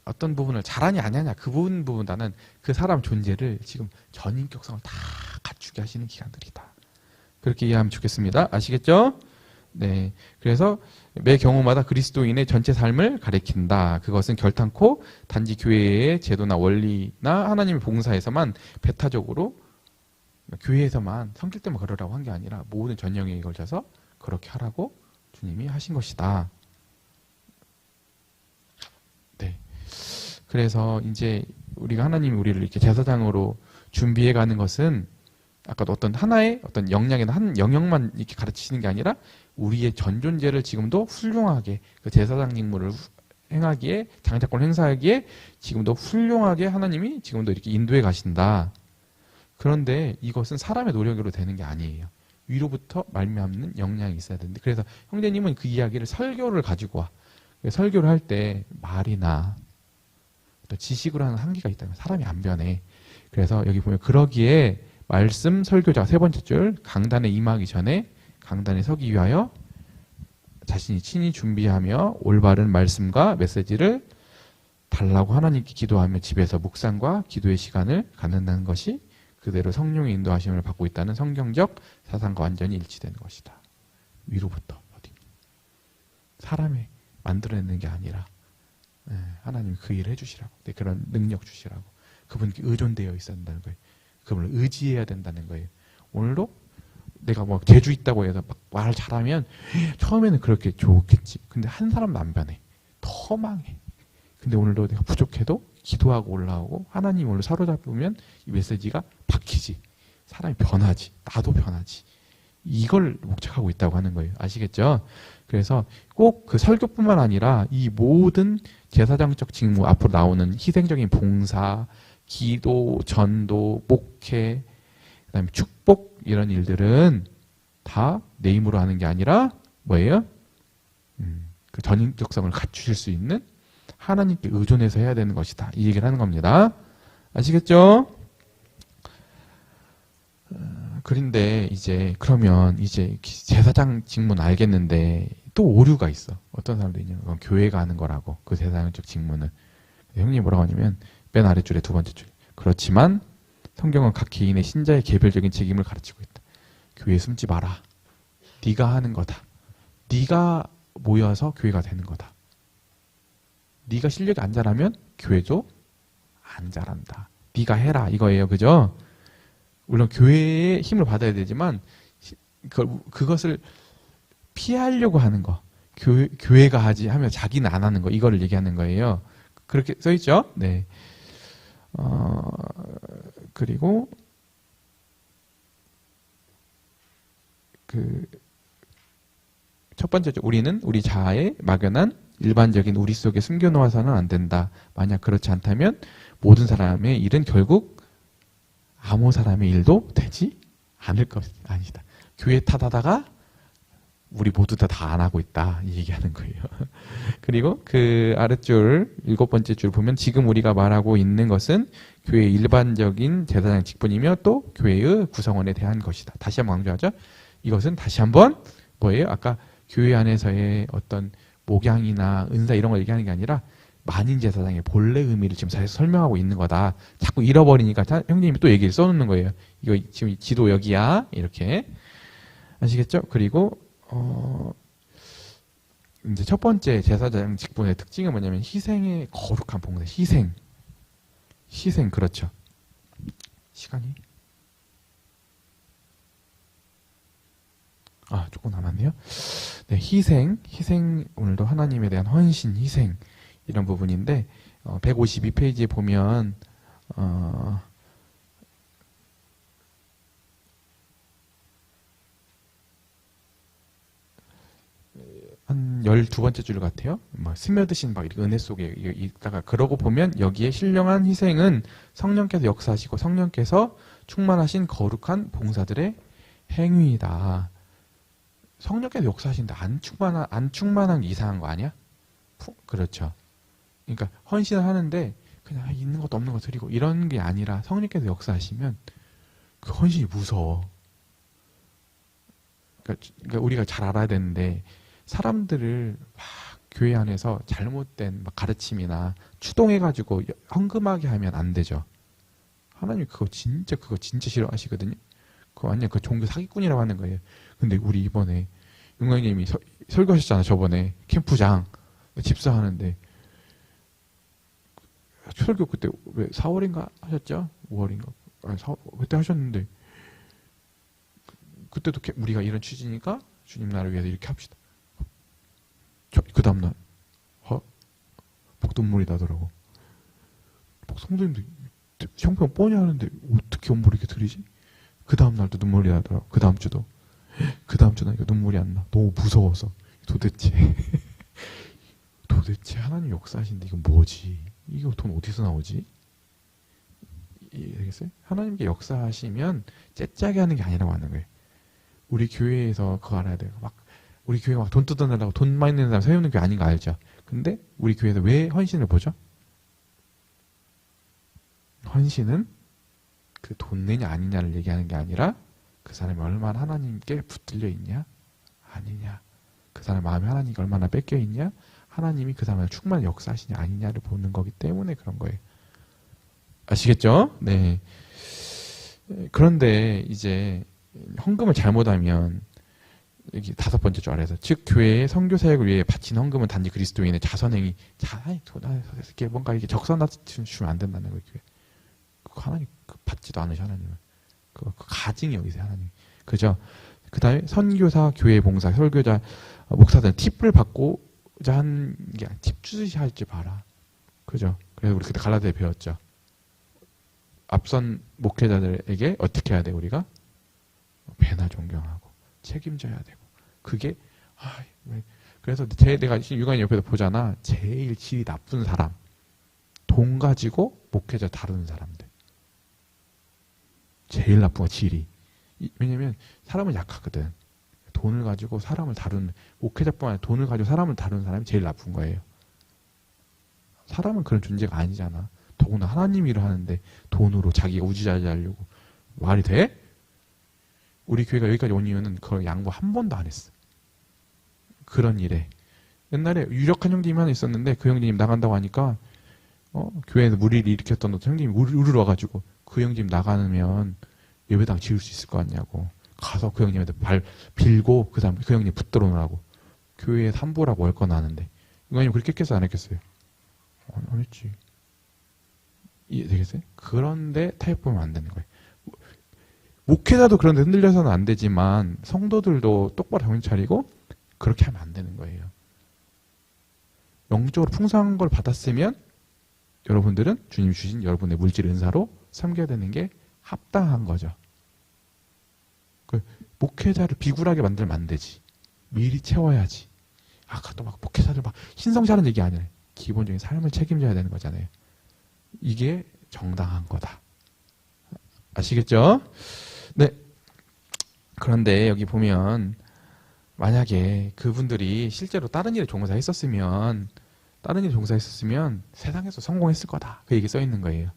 어떤 부분을 잘하냐 안 하냐 그 부분보다는 그 사람 존재를 지금 전인격성을 다 갖추게 하시는 기간들이다. 그렇게 이해하면 좋겠습니다. 아시겠죠? 네. 그래서 매 경우마다 그리스도인의 전체 삶을 가리킨다. 그것은 결탄코 단지 교회의 제도나 원리나 하나님의 봉사에서만 배타적으로 교회에서만 성길 때만 그러라고 한 게 아니라 모든 전영에 걸쳐서 그렇게 하라고 주님이 하신 것이다. 네. 그래서 이제 우리가 하나님이 우리를 이렇게 제사장으로 준비해 가는 것은 아까도 어떤 하나의 어떤 역량이나 한 영역만 이렇게 가르치시는 게 아니라 우리의 전 존재를 지금도 훌륭하게 그 제사장 직무를 행하기에 장자권을 행사하기에 지금도 훌륭하게 하나님이 지금도 이렇게 인도해 가신다. 그런데 이것은 사람의 노력으로 되는 게 아니에요. 위로부터 말미암는 역량이 있어야 되는데 그래서 형제님은 그 이야기를 설교를 가지고 와. 설교를 할 때 말이나 또 지식으로 하는 한계가 있다면 사람이 안 변해. 그래서 여기 보면 그러기에 말씀 설교자 세 번째 줄 강단에 임하기 전에 강단에 서기 위하여 자신이 친히 준비하며 올바른 말씀과 메시지를 달라고 하나님께 기도하며 집에서 묵상과 기도의 시간을 갖는다는 것이 그대로 성령의 인도하심을 받고 있다는 성경적 사상과 완전히 일치되는 것이다. 위로부터 어디 사람이 만들어내는 게 아니라 하나님이 그 일을 해주시라고 그런 능력 주시라고 그분께 의존되어 있어야 된다는 거예요. 그분을 의지해야 된다는 거예요. 오늘도 내가 뭐 재주 있다고 해서 막 말 잘하면 처음에는 그렇게 좋겠지. 근데 한 사람도 안 변해. 더 망해. 근데 오늘도 내가 부족해도 기도하고 올라오고 하나님 오늘 사로잡으면 이 메시지가 바뀌지. 사람이 변하지. 나도 변하지. 이걸 목적하고 있다고 하는 거예요. 아시겠죠? 그래서 꼭 그 설교뿐만 아니라 이 모든 제사장적 직무 앞으로 나오는 희생적인 봉사, 기도, 전도, 목회, 그다음에 축복 이런 일들은 다 내 힘으로 하는 게 아니라 뭐예요? 그 전인격성을 갖추실 수 있는 하나님께 의존해서 해야 되는 것이다. 이 얘기를 하는 겁니다. 아시겠죠? 그런데 이제 그러면 이제 제사장 직무는 알겠는데 또 오류가 있어. 어떤 사람들이 있냐면 그건 교회가 하는 거라고. 그 제사장적 직무는. 형님이 뭐라고 하냐면 맨 아래줄에 두 번째 줄. 그렇지만 성경은 각 개인의 신자의 개별적인 책임을 가르치고 있다. 교회에 숨지 마라. 네가 하는 거다. 네가 모여서 교회가 되는 거다. 네가 실력이 안 자라면 교회도 안 자란다. 네가 해라 이거예요. 그죠? 물론 교회의 힘을 받아야 되지만 그것을 피하려고 하는 거. 교회가 하지 하면 자기는 안 하는 거. 이거를 얘기하는 거예요. 그렇게 써 있죠? 네. 그리고 첫 번째죠. 우리는 우리 자아에 막연한 일반적인 우리 속에 숨겨놓아서는 안 된다. 만약 그렇지 않다면 모든 사람의 일은 결국 아무 사람의 일도 되지 않을 것이 아니다. 교회 탓하다가 우리 모두 다 안 하고 있다. 이 얘기하는 거예요. 그리고 그 아랫줄, 7번째 줄 보면 지금 우리가 말하고 있는 것은 교회의 일반적인 제사장 직분이며 또 교회의 구성원에 대한 것이다. 다시 한번 강조하죠. 이것은 다시 한번 뭐예요? 아까 교회 안에서의 어떤 목양이나 은사 이런 걸 얘기하는 게 아니라 만인 제사장의 본래 의미를 지금 잘 설명하고 있는 거다. 자꾸 잃어버리니까 형님이 또 얘기를 써놓는 거예요. 이거 지금 지도 여기야. 이렇게. 아시겠죠? 그리고 이제 첫 번째 제사장 직분의 특징은 뭐냐면 희생의 거룩한 봉사. 희생 그렇죠. 시간이 조금 남았네요. 네, 희생 오늘도 하나님에 대한 헌신, 희생 이런 부분인데 152페이지에 보면 한 12번째 줄 같아요. 막 스며드신 막 이렇게 은혜 속에 있다가 그러고 보면 여기에 신령한 희생은 성령께서 역사하시고 성령께서 충만하신 거룩한 봉사들의 행위이다. 성령께서 역사하시는데 안 충만한 게 이상한 거 아니야? 그렇죠. 그러니까 헌신을 하는데 그냥 있는 것도 없는 것 드리고 이런 게 아니라 성령께서 역사하시면 그 헌신이 무서워. 그러니까 우리가 잘 알아야 되는데 사람들을 막 교회 안에서 잘못된 막 가르침이나 추동해가지고 헌금하게 하면 안 되죠. 하나님 그거 진짜 싫어하시거든요. 그거 완전 그 종교 사기꾼이라고 하는 거예요. 근데 우리 이번에 은광님이 설교하셨잖아 저번에 캠프장 집사하는데 설교 그때 왜 4월인가 하셨죠? 5월인가? 아니 4월, 그때 하셨는데 그때도 우리가 이런 취지니까 주님 나라를 위해서 이렇게 합시다. 그 다음날 막 눈물이 나더라고. 막 성도님들 형편 뻔히 하는데 어떻게 연보를 이렇게 드리지? 그 다음날도 눈물이 나더라고. 그 다음 주도. 그 다음 주는 눈물이 안 나. 너무 무서워서. 도대체 하나님 역사하신데 이건 뭐지? 이거 돈 어디서 나오지? 이해되겠어요? 하나님께 역사하시면 째짜게 하는 게 아니라고 하는 거예요. 우리 교회에서 그거 알아야 돼요. 막 우리 교회가 막 돈 뜯어내려고 돈 많이 내는 사람 세우는 교회 아닌 거 알죠? 근데 우리 교회에서 왜 헌신을 보죠? 헌신은 그 돈 내냐 아니냐를 얘기하는 게 아니라 그 사람이 얼마나 하나님께 붙들려 있냐 아니냐, 그 사람 마음이 하나님께 얼마나 뺏겨 있냐, 하나님이 그 사람을 충만히 역사하시냐 아니냐를 보는 거기 때문에 그런 거예요. 아시겠죠? 네. 그런데 이제 헌금을 잘못하면 여기 5번째 줄 알아서 즉 교회의 선교 사역을 위해 바친 헌금은 단지 그리스도인의 자선행위, 이렇게 뭔가 이렇게 적선다 주면 안 된다는 거예요. 교회. 하나님 받지도 않으셔 하나님은. 그 가증이 여기서 하나님. 그죠? 그 다음에 선교사, 교회 봉사, 설교자, 목사들은 팁을 받고자 한 게 팁 주듯이 할지 봐라. 그죠? 그래서 우리 그때 갈라디아에 배웠죠. 앞선 목회자들에게 어떻게 해야 돼 우리가? 배나 존경하고 책임져야 되고. 그게 그래서 내가 유관이 옆에서 보잖아. 제일 질이 나쁜 사람, 돈 가지고 목회자 다루는 사람들. 제일 나쁜 거 질이. 왜냐면 사람은 약하거든. 돈을 가지고 사람을 다루는, 목회자뿐만 아니라 돈을 가지고 사람을 다루는 사람이 제일 나쁜 거예요. 사람은 그런 존재가 아니잖아. 더구나 하나님 일을 하는데 돈으로 자기가 우지자지하려고. 말이 돼? 우리 교회가 여기까지 온 이유는 그걸 양보 한 번도 안 했어. 그런 일에. 옛날에 유력한 형님이 하나 있었는데 그 형님 나간다고 하니까 교회에서 무리를 일으켰던 형님이 우르르 와가지고 그 형님 나가면 예배당 지을 수 있을 것 같냐고. 가서 그 형님한테 발 빌고 그 다음 그 형님 붙들어 놓으라고. 교회에 산보라고 할 건 아는데. 이거님 그렇게 했겠어요? 안 했겠어요? 안 했지. 이해되겠어요? 그런데 타협보면 안 되는 거예요. 목회자도 그런데 흔들려서는 안 되지만 성도들도 똑바로 정신 차리고 그렇게 하면 안 되는 거예요. 영적으로 풍성한 걸 받았으면 여러분들은 주님 주신 여러분의 물질 은사로 섬겨야 되는 게 합당한 거죠. 목회자를 비굴하게 만들면 안 되지. 미리 채워야지. 아까 또 막 목회자들 막 신성시하는 얘기 아니에요. 기본적인 삶을 책임져야 되는 거잖아요. 이게 정당한 거다. 아시겠죠? 네. 그런데 여기 보면 만약에 그분들이 실제로 다른 일에 종사했었으면 세상에서 성공했을 거다. 그 얘기 써 있는 거예요.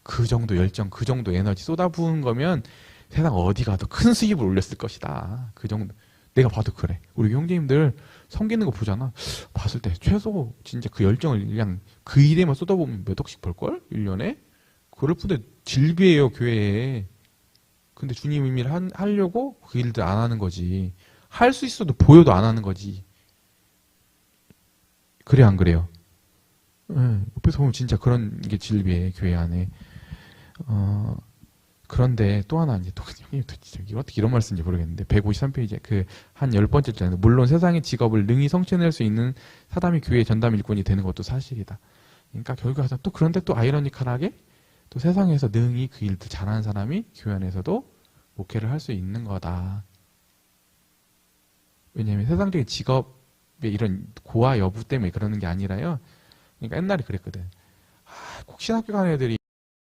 그 정도 열정, 그 정도 에너지 쏟아부은 거면 세상 어디 가도 큰 수입을 올렸을 것이다. 그 정도. 내가 봐도 그래. 우리 형제님들 섬기는 거 보잖아. 봤을 때 최소 진짜 그 열정을 그냥 그 일에만 쏟아보면 몇 억씩 벌걸? 1년에? 그럴 뿐에 질비해요, 교회에. 근데 주님 의미를 하려고 그 일들 안 하는 거지. 할 수 있어도 보여도 안 하는 거지. 그래, 안 그래요? 네, 옆에서 보면 진짜 그런 게 질비해, 교회 안에. 그런데 또 하나, 이제 또, 형님, 어떻게 이런 말 쓰는지 모르겠는데, 153페이지에 한 10번째 줄에, 물론 세상의 직업을 능히 성취해낼 수 있는 사람이 교회의 전담 일꾼이 되는 것도 사실이다. 그러니까 결국에 또 그런데 또 아이러니컬하게 또 세상에서 능히 그 일들 잘하는 사람이 교회 안에서도 목회를 할 수 있는 거다. 왜냐하면 세상적인 직업의 이런 고와 여부 때문에 그러는 게 아니라요. 그러니까 옛날에 그랬거든. 꼭 신학교 가는 애들이